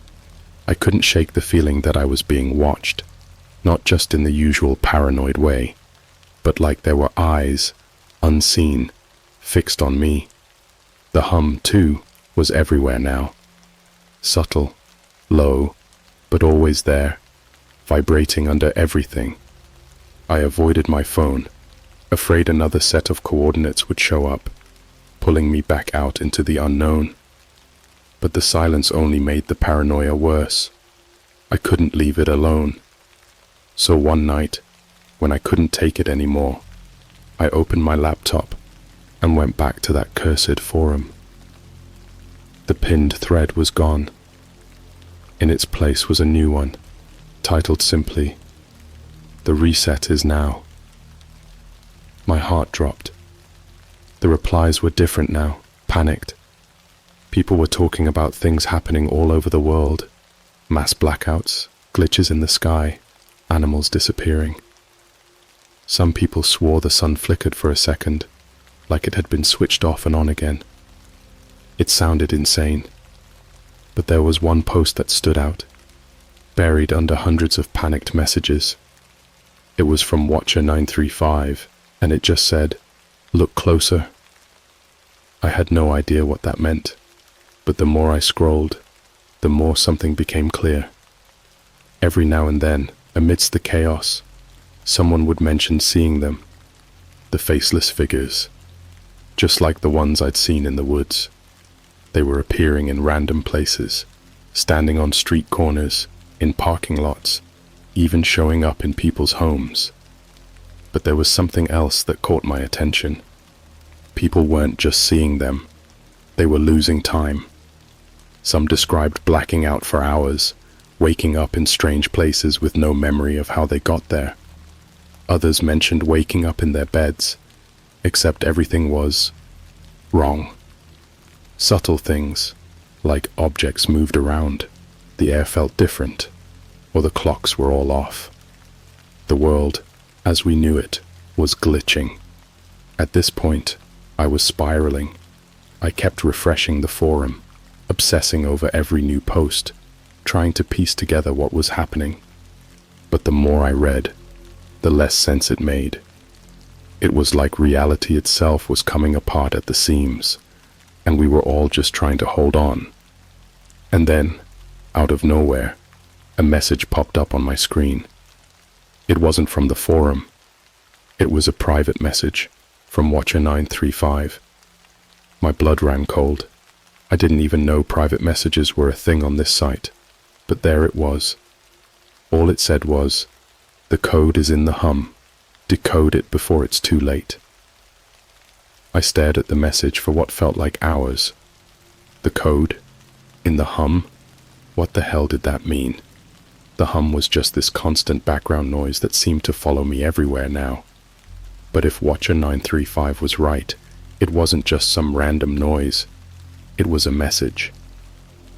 I couldn't shake the feeling that I was being watched, not just in the usual paranoid way, but like there were eyes, unseen, fixed on me. The hum, too, was everywhere now. Subtle, low, but always there, vibrating under everything. I avoided my phone, afraid another set of coordinates would show up, pulling me back out into the unknown. But the silence only made the paranoia worse. I couldn't leave it alone. So one night, when I couldn't take it anymore, I opened my laptop and went back to that cursed forum. The pinned thread was gone. In its place was a new one, titled simply, "The reset is now." My heart dropped. The replies were different now, panicked. People were talking about things happening all over the world. Mass blackouts, glitches in the sky, animals disappearing. Some people swore the sun flickered for a second, like it had been switched off and on again. It sounded insane. But there was one post that stood out, buried under hundreds of panicked messages. It was from Watcher 935, and it just said, "Look closer." I had no idea what that meant, but the more I scrolled, the more something became clear. Every now and then, amidst the chaos, someone would mention seeing them, the faceless figures, just like the ones I'd seen in the woods. They were appearing in random places, standing on street corners, in parking lots, even showing up in people's homes. But there was something else that caught my attention. People weren't just seeing them, they were losing time. Some described blacking out for hours, waking up in strange places with no memory of how they got there. Others mentioned waking up in their beds, except everything was wrong. Subtle things, like objects moved around, the air felt different, or the clocks were all off. The world, as we knew it, was glitching. At this point, I was spiraling. I kept refreshing the forum, obsessing over every new post, trying to piece together what was happening. But the more I read, the less sense it made. It was like reality itself was coming apart at the seams, and we were all just trying to hold on. And then, out of nowhere, a message popped up on my screen. It wasn't from the forum. It was a private message from Watcher 935. My blood ran cold. I didn't even know private messages were a thing on this site, but there it was. All it said was, "The code is in the hum. Decode it before it's too late." I stared at the message for what felt like hours. The code? In the hum? What the hell did that mean? The hum was just this constant background noise that seemed to follow me everywhere now. But if Watcher 935 was right, it wasn't just some random noise. It was a message.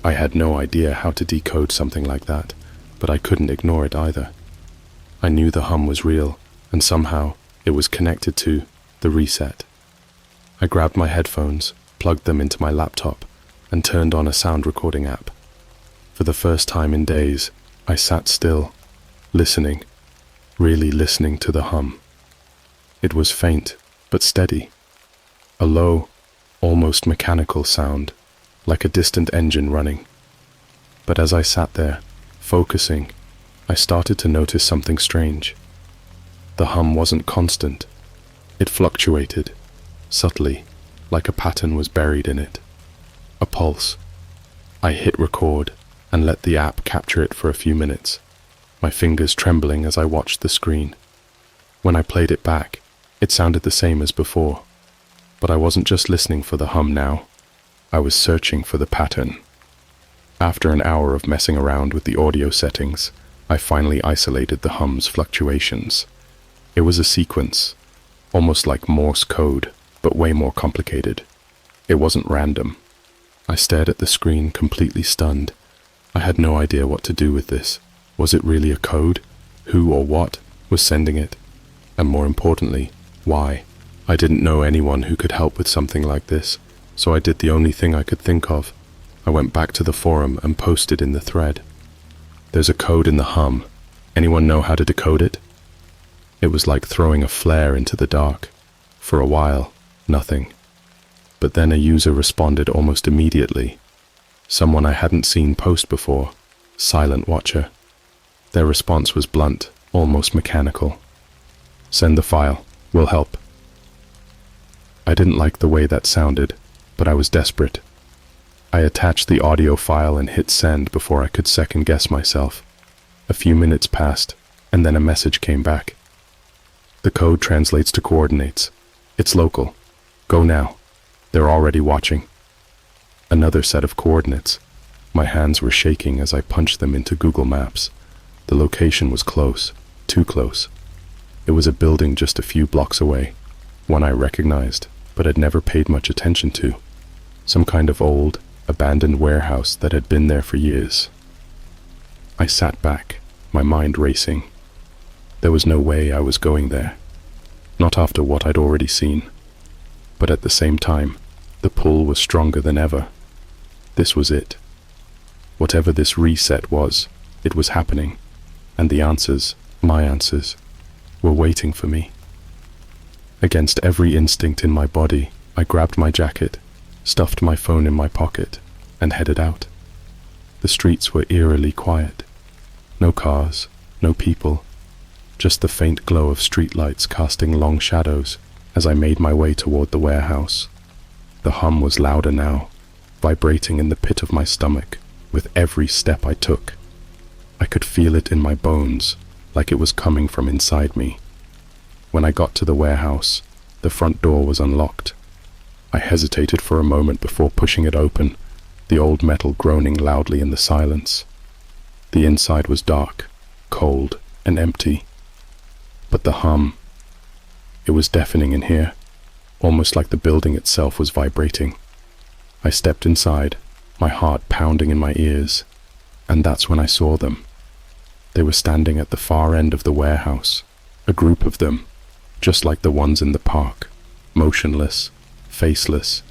I had no idea how to decode something like that, but I couldn't ignore it either. I knew the hum was real, and somehow it was connected to the reset. I grabbed my headphones, plugged them into my laptop, and turned on a sound recording app. For the first time in days, I sat still, listening, really listening to the hum. It was faint, but steady. A low, almost mechanical sound, like a distant engine running. But as I sat there, focusing, I started to notice something strange. The hum wasn't constant. It fluctuated, subtly, like a pattern was buried in it. A pulse. I hit record and let the app capture it for a few minutes, my fingers trembling as I watched the screen. When I played it back, it sounded the same as before, but I wasn't just listening for the hum now. I was searching for the pattern. After an hour of messing around with the audio settings, I finally isolated the hum's fluctuations. It was a sequence, almost like Morse code, but way more complicated. It wasn't random. I stared at the screen, completely stunned. I had no idea what to do with this. Was it really a code? Who or what was sending it? And more importantly, why? I didn't know anyone who could help with something like this, so I did the only thing I could think of. I went back to the forum and posted in the thread. There's a code in the hum. Anyone know how to decode it? It was like throwing a flare into the dark. For a while, nothing. But then a user responded almost immediately. Someone I hadn't seen post before, Silent Watcher. Their response was blunt, almost mechanical. Send the file, we'll help. I didn't like the way that sounded, but I was desperate. I attached the audio file and hit send before I could second guess myself. A few minutes passed, and then a message came back. The code translates to coordinates. It's local. Go now. They're already watching. Another set of coordinates. My hands were shaking as I punched them into Google Maps. The location was close, too close. It was a building just a few blocks away, one I recognized, but had never paid much attention to. Some kind of old, abandoned warehouse that had been there for years. I sat back, my mind racing. There was no way I was going there. Not after what I'd already seen. But at the same time, the pull was stronger than ever. This was it. Whatever this reset was, it was happening, and the answers, my answers, were waiting for me. Against every instinct in my body, I grabbed my jacket, stuffed my phone in my pocket, and headed out. The streets were eerily quiet. No cars, no people, just the faint glow of streetlights casting long shadows as I made my way toward the warehouse. The hum was louder now, vibrating in the pit of my stomach with every step I took. I could feel it in my bones, like it was coming from inside me. When I got to the warehouse, the front door was unlocked. I hesitated for a moment before pushing it open, the old metal groaning loudly in the silence. The inside was dark, cold, and empty. But the hum, it was deafening in here, almost like the building itself was vibrating. I stepped inside, my heart pounding in my ears, and that's when I saw them. They were standing at the far end of the warehouse, a group of them, just like the ones in the park, motionless, faceless,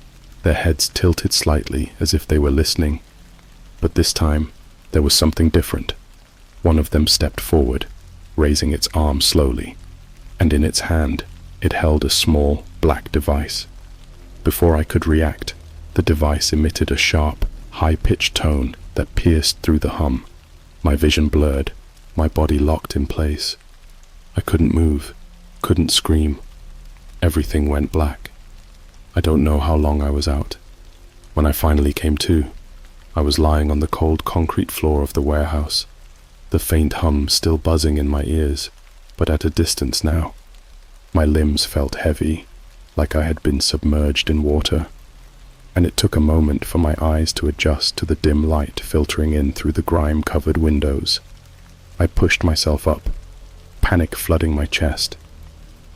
their heads tilted slightly as if they were listening. But this time, there was something different. One of them stepped forward, raising its arm slowly, and in its hand, it held a small, black device. Before I could react, the device emitted a sharp, high-pitched tone that pierced through the hum. My vision blurred, my body locked in place. I couldn't move, couldn't scream. Everything went black. I don't know how long I was out. When I finally came to, I was lying on the cold concrete floor of the warehouse, the faint hum still buzzing in my ears, but at a distance now. My limbs felt heavy, like I had been submerged in water, and it took a moment for my eyes to adjust to the dim light filtering in through the grime-covered windows. I pushed myself up, panic flooding my chest.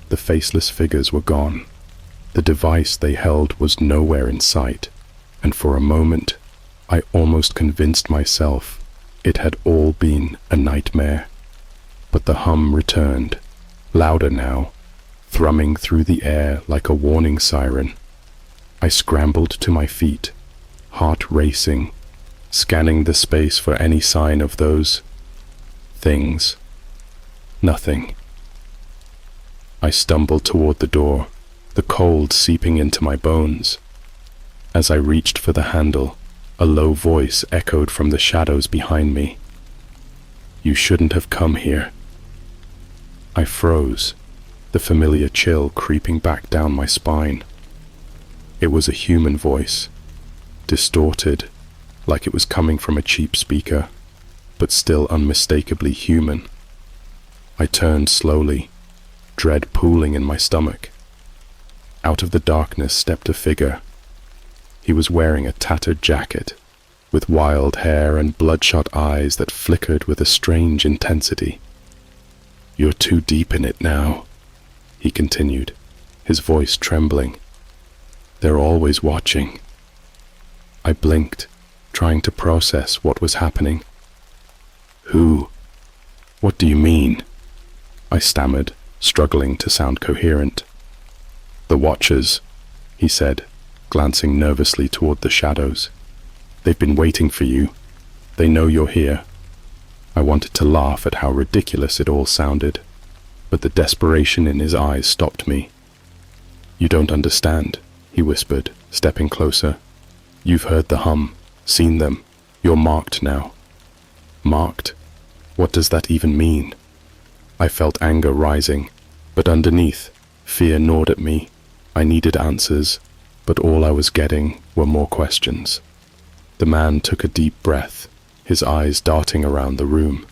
The faceless figures were gone. The device they held was nowhere in sight, and for a moment, I almost convinced myself it had all been a nightmare. But the hum returned, louder now, thrumming through the air like a warning siren. I scrambled to my feet, heart racing, scanning the space for any sign of those things. Nothing. I stumbled toward the door, the cold seeping into my bones. As I reached for the handle, a low voice echoed from the shadows behind me. "You shouldn't have come here." I froze, the familiar chill creeping back down my spine. It was a human voice, distorted, like it was coming from a cheap speaker, but still unmistakably human. I turned slowly, dread pooling in my stomach. Out of the darkness stepped a figure. He was wearing a tattered jacket, with wild hair and bloodshot eyes that flickered with a strange intensity. "You're too deep in it now," he continued, his voice trembling. "They're always watching." I blinked, trying to process what was happening. "Who? What do you mean?" I stammered, struggling to sound coherent. "The Watchers," he said, glancing nervously toward the shadows. "They've been waiting for you. They know you're here." I wanted to laugh at how ridiculous it all sounded, but the desperation in his eyes stopped me. "You don't understand," he whispered, stepping closer. "You've heard the hum, seen them. You're marked now." Marked? What does that even mean? I felt anger rising, but underneath, fear gnawed at me. I needed answers, but all I was getting were more questions. The man took a deep breath, his eyes darting around the room.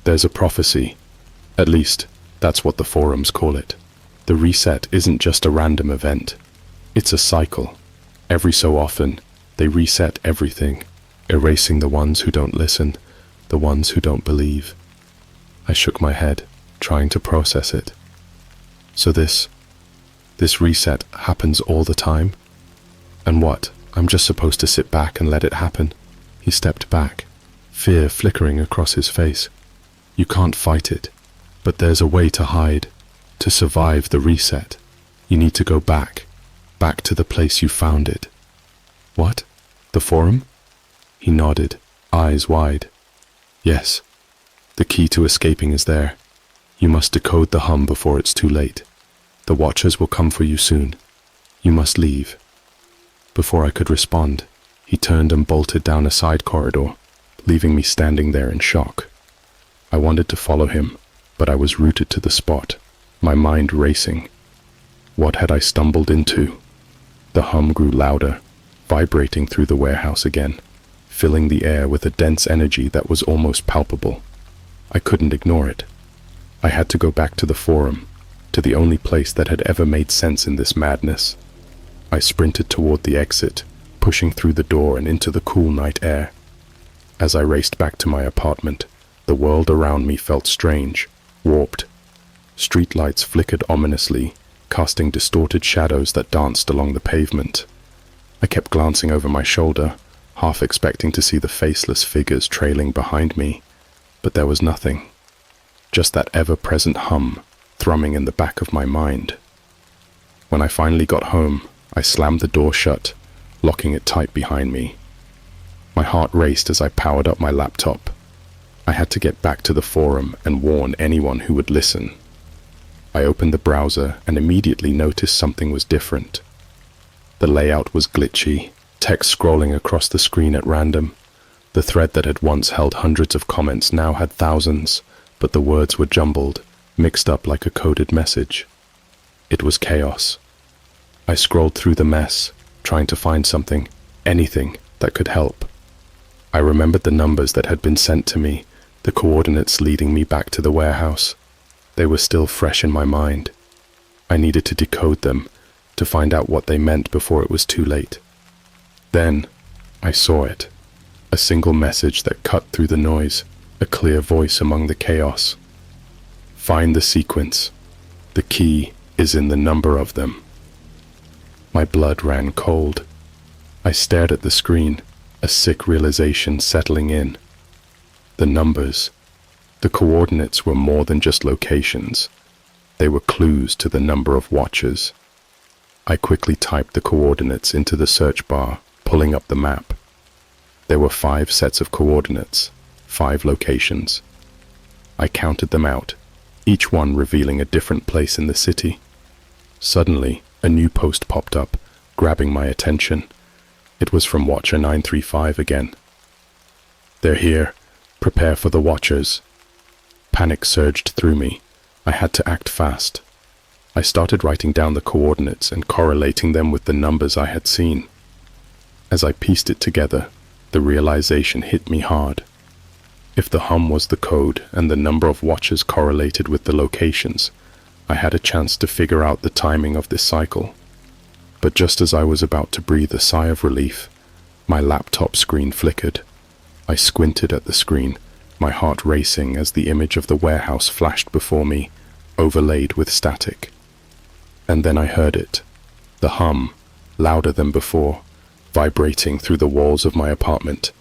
"There's a prophecy. At least, that's what the forums call it. The reset isn't just a random event. It's a cycle. Every so often, they reset everything, erasing the ones who don't listen, the ones who don't believe." I shook my head, trying to process it. "So this reset happens all the time? And what, I'm just supposed to sit back and let it happen?" He stepped back, fear flickering across his face. "You can't fight it, but there's a way to hide, to survive the reset. You need to go back to the place you found it." "What? The forum?" He nodded, eyes wide. "Yes, the key to escaping is there. You must decode the hum before it's too late. The Watchers will come for you soon. You must leave." Before I could respond, he turned and bolted down a side corridor, leaving me standing there in shock. I wanted to follow him, but I was rooted to the spot, my mind racing. What had I stumbled into? The hum grew louder, vibrating through the warehouse again, filling the air with a dense energy that was almost palpable. I couldn't ignore it. I had to go back to the forum, to the only place that had ever made sense in this madness. I sprinted toward the exit, pushing through the door and into the cool night air. As I raced back to my apartment, the world around me felt strange, warped. Streetlights flickered ominously, casting distorted shadows that danced along the pavement. I kept glancing over my shoulder, half expecting to see the faceless figures trailing behind me, but there was nothing. Just that ever-present hum thrumming in the back of my mind. When I finally got home, I slammed the door shut, locking it tight behind me. My heart raced as I powered up my laptop. I had to get back to the forum and warn anyone who would listen. I opened the browser and immediately noticed something was different. The layout was glitchy, text scrolling across the screen at random. The thread that had once held hundreds of comments now had thousands, but the words were jumbled, mixed up like a coded message. It was chaos. I scrolled through the mess, trying to find something, anything that could help. I remembered the numbers that had been sent to me, the coordinates leading me back to the warehouse. They were still fresh in my mind. I needed to decode them, to find out what they meant before it was too late. Then, I saw it. A single message that cut through the noise, a clear voice among the chaos. "Find the sequence. The key is in the number of them." My blood ran cold. I stared at the screen, a sick realization settling in. The numbers, the coordinates were more than just locations. They were clues to the number of Watchers. I quickly typed the coordinates into the search bar, pulling up the map. There were 5 sets of coordinates, 5 locations. I counted them out, each one revealing a different place in the city. Suddenly, a new post popped up, grabbing my attention. It was from Watcher 935 again. "They're here. Prepare for the Watchers." Panic surged through me. I had to act fast. I started writing down the coordinates and correlating them with the numbers I had seen. As I pieced it together, the realization hit me hard. If the hum was the code and the number of Watchers correlated with the locations, I had a chance to figure out the timing of this cycle. But just as I was about to breathe a sigh of relief, my laptop screen flickered. I squinted at the screen, my heart racing as the image of the warehouse flashed before me, overlaid with static. And then I heard it, the hum, louder than before, vibrating through the walls of my apartment.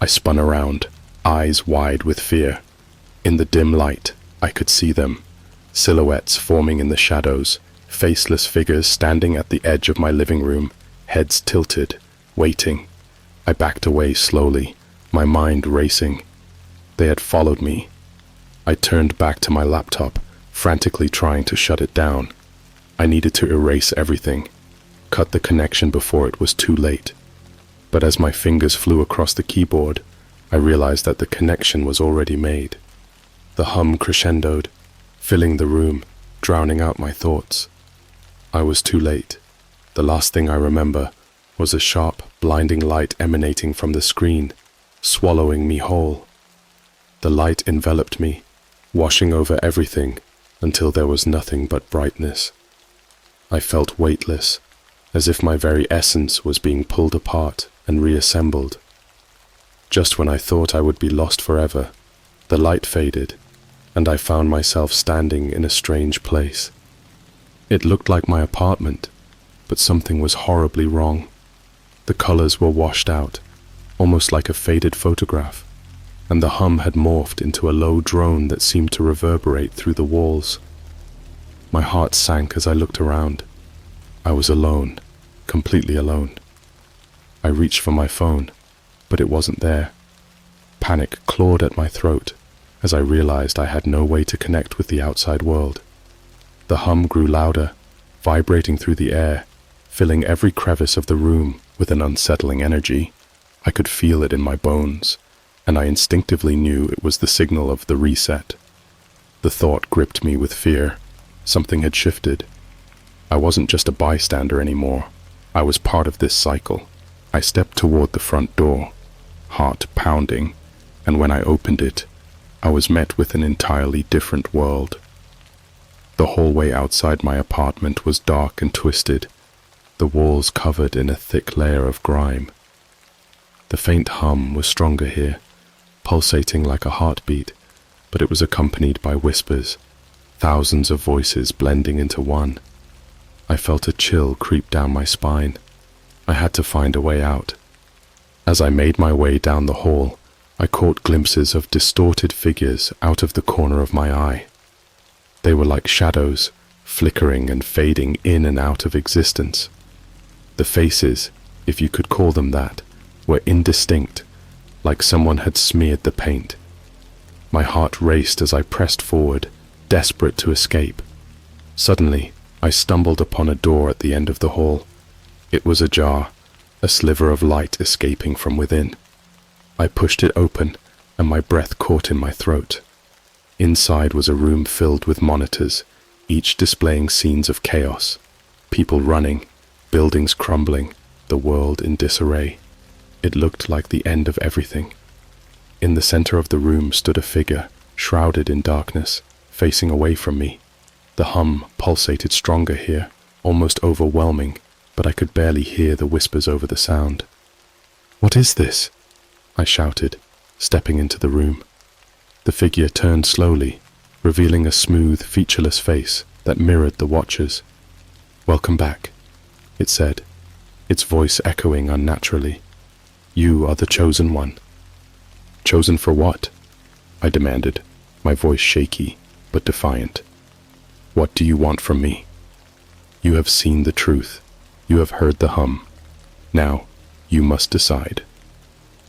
I spun around, eyes wide with fear. In the dim light, I could see them, silhouettes forming in the shadows, faceless figures standing at the edge of my living room, heads tilted, waiting. I backed away slowly, my mind racing. They had followed me. I turned back to my laptop, frantically trying to shut it down. I needed to erase everything, cut the connection before it was too late. But as my fingers flew across the keyboard, I realized that the connection was already made. The hum crescendoed, filling the room, drowning out my thoughts. I was too late. The last thing I remember was a sharp, blinding light emanating from the screen, swallowing me whole. The light enveloped me, washing over everything until there was nothing but brightness. I felt weightless, as if my very essence was being pulled apart and reassembled. Just when I thought I would be lost forever, the light faded, and I found myself standing in a strange place. It looked like my apartment, but something was horribly wrong. The colors were washed out, almost like a faded photograph, and the hum had morphed into a low drone that seemed to reverberate through the walls. My heart sank as I looked around. I was alone, completely alone. I reached for my phone, but it wasn't there. Panic clawed at my throat as I realized I had no way to connect with the outside world. The hum grew louder, vibrating through the air, filling every crevice of the room with an unsettling energy. I could feel it in my bones, and I instinctively knew it was the signal of the reset. The thought gripped me with fear. Something had shifted. I wasn't just a bystander anymore. I was part of this cycle. I stepped toward the front door, heart pounding, and when I opened it, I was met with an entirely different world. The hallway outside my apartment was dark and twisted, the walls covered in a thick layer of grime. The faint hum was stronger here, pulsating like a heartbeat, but it was accompanied by whispers, thousands of voices blending into one. I felt a chill creep down my spine. I had to find a way out. As I made my way down the hall, I caught glimpses of distorted figures out of the corner of my eye. They were like shadows, flickering and fading in and out of existence. The faces, if you could call them that, were indistinct, like someone had smeared the paint. My heart raced as I pressed forward, desperate to escape. Suddenly, I stumbled upon a door at the end of the hall. It was ajar, a sliver of light escaping from within. I pushed it open, and my breath caught in my throat. Inside was a room filled with monitors, each displaying scenes of chaos. People running, buildings crumbling, the world in disarray. It looked like the end of everything. In the center of the room stood a figure, shrouded in darkness, facing away from me. The hum pulsated stronger here, almost overwhelming, but I could barely hear the whispers over the sound. "What is this?" I shouted, stepping into the room. The figure turned slowly, revealing a smooth, featureless face that mirrored the watchers. "Welcome back," it said, its voice echoing unnaturally. "You are the chosen one." "Chosen for what?" I demanded, my voice shaky but defiant. "What do you want from me? You have seen the truth. You have heard the hum. Now, you must decide."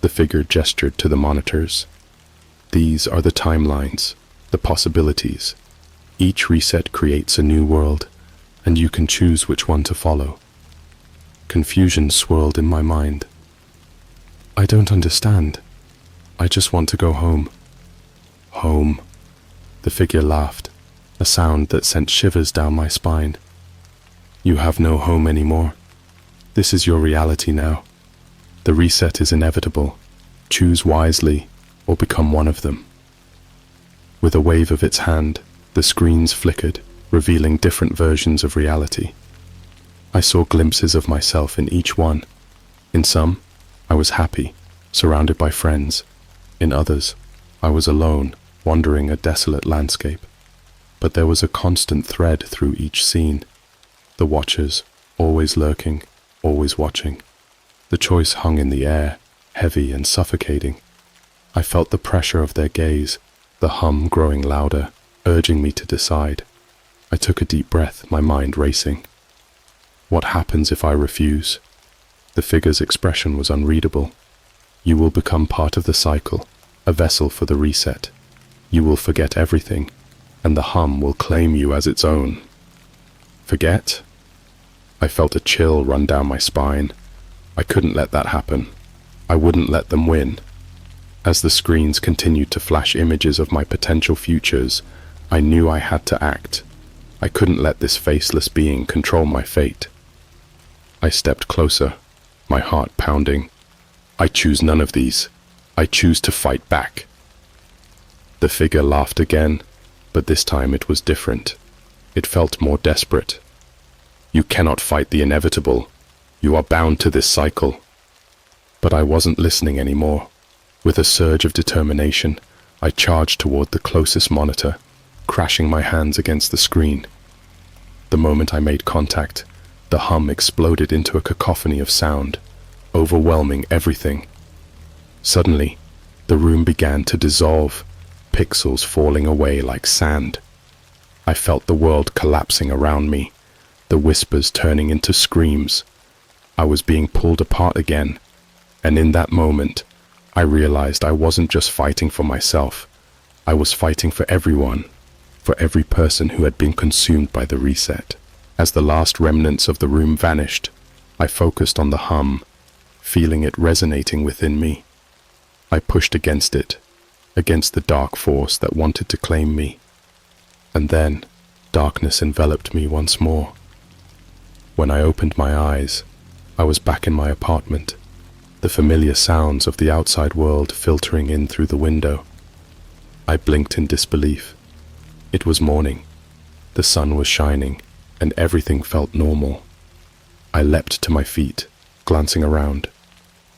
The figure gestured to the monitors. "These are the timelines, the possibilities. Each reset creates a new world, and you can choose which one to follow." Confusion swirled in my mind. "I don't understand. I just want to go home." "Home?" The figure laughed, a sound that sent shivers down my spine. "You have no home anymore. This is your reality now. The reset is inevitable. Choose wisely, or become one of them." With a wave of its hand, the screens flickered, revealing different versions of reality. I saw glimpses of myself in each one. In some, I was happy, surrounded by friends. In others, I was alone, wandering a desolate landscape. But there was a constant thread through each scene. The watchers, always lurking, always watching. The choice hung in the air, heavy and suffocating. I felt the pressure of their gaze, the hum growing louder, urging me to decide. I took a deep breath, my mind racing. What happens if I refuse? The figure's expression was unreadable. You will become part of the cycle, a vessel for the reset. You will forget everything, and the hum will claim you as its own. Forget? I felt a chill run down my spine. I couldn't let that happen. I wouldn't let them win. As the screens continued to flash images of my potential futures, I knew I had to act. I couldn't let this faceless being control my fate. I stepped closer, my heart pounding. I choose none of these. I choose to fight back. The figure laughed again, but this time it was different. It felt more desperate. You cannot fight the inevitable. You are bound to this cycle. But I wasn't listening anymore. With a surge of determination, I charged toward the closest monitor, crashing my hands against the screen. The moment I made contact, the hum exploded into a cacophony of sound, overwhelming everything. Suddenly, the room began to dissolve, pixels falling away like sand. I felt the world collapsing around me, the whispers turning into screams. I was being pulled apart again, and in that moment, I realized I wasn't just fighting for myself. I was fighting for everyone, for every person who had been consumed by the reset. As the last remnants of the room vanished, I focused on the hum, feeling it resonating within me. I pushed against it, against the dark force that wanted to claim me. And then, darkness enveloped me once more. When I opened my eyes, I was back in my apartment, the familiar sounds of the outside world filtering in through the window. I blinked in disbelief. It was morning. The sun was shining, and everything felt normal. I leapt to my feet, glancing around.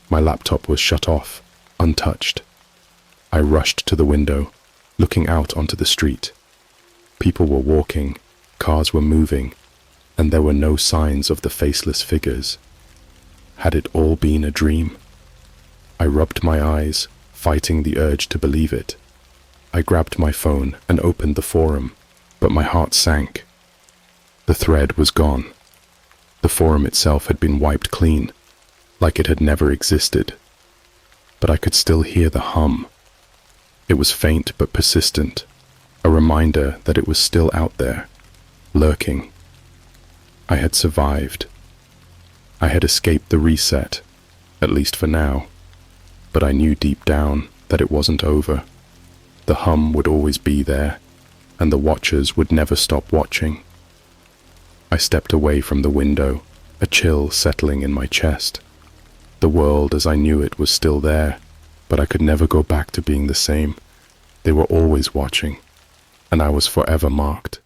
My laptop was shut off, untouched. I rushed to the window, looking out onto the street. People were walking, cars were moving, and there were no signs of the faceless figures. Had it all been a dream? I rubbed my eyes, fighting the urge to believe it. I grabbed my phone and opened the forum, but my heart sank. The thread was gone. The forum itself had been wiped clean, like it had never existed. But I could still hear the hum. It was faint but persistent, a reminder that it was still out there, lurking. I had survived. I had escaped the reset, at least for now, but I knew deep down that it wasn't over. The hum would always be there, and the watchers would never stop watching. I stepped away from the window, a chill settling in my chest. The world as I knew it was still there, but I could never go back to being the same. They were always watching, and I was forever marked.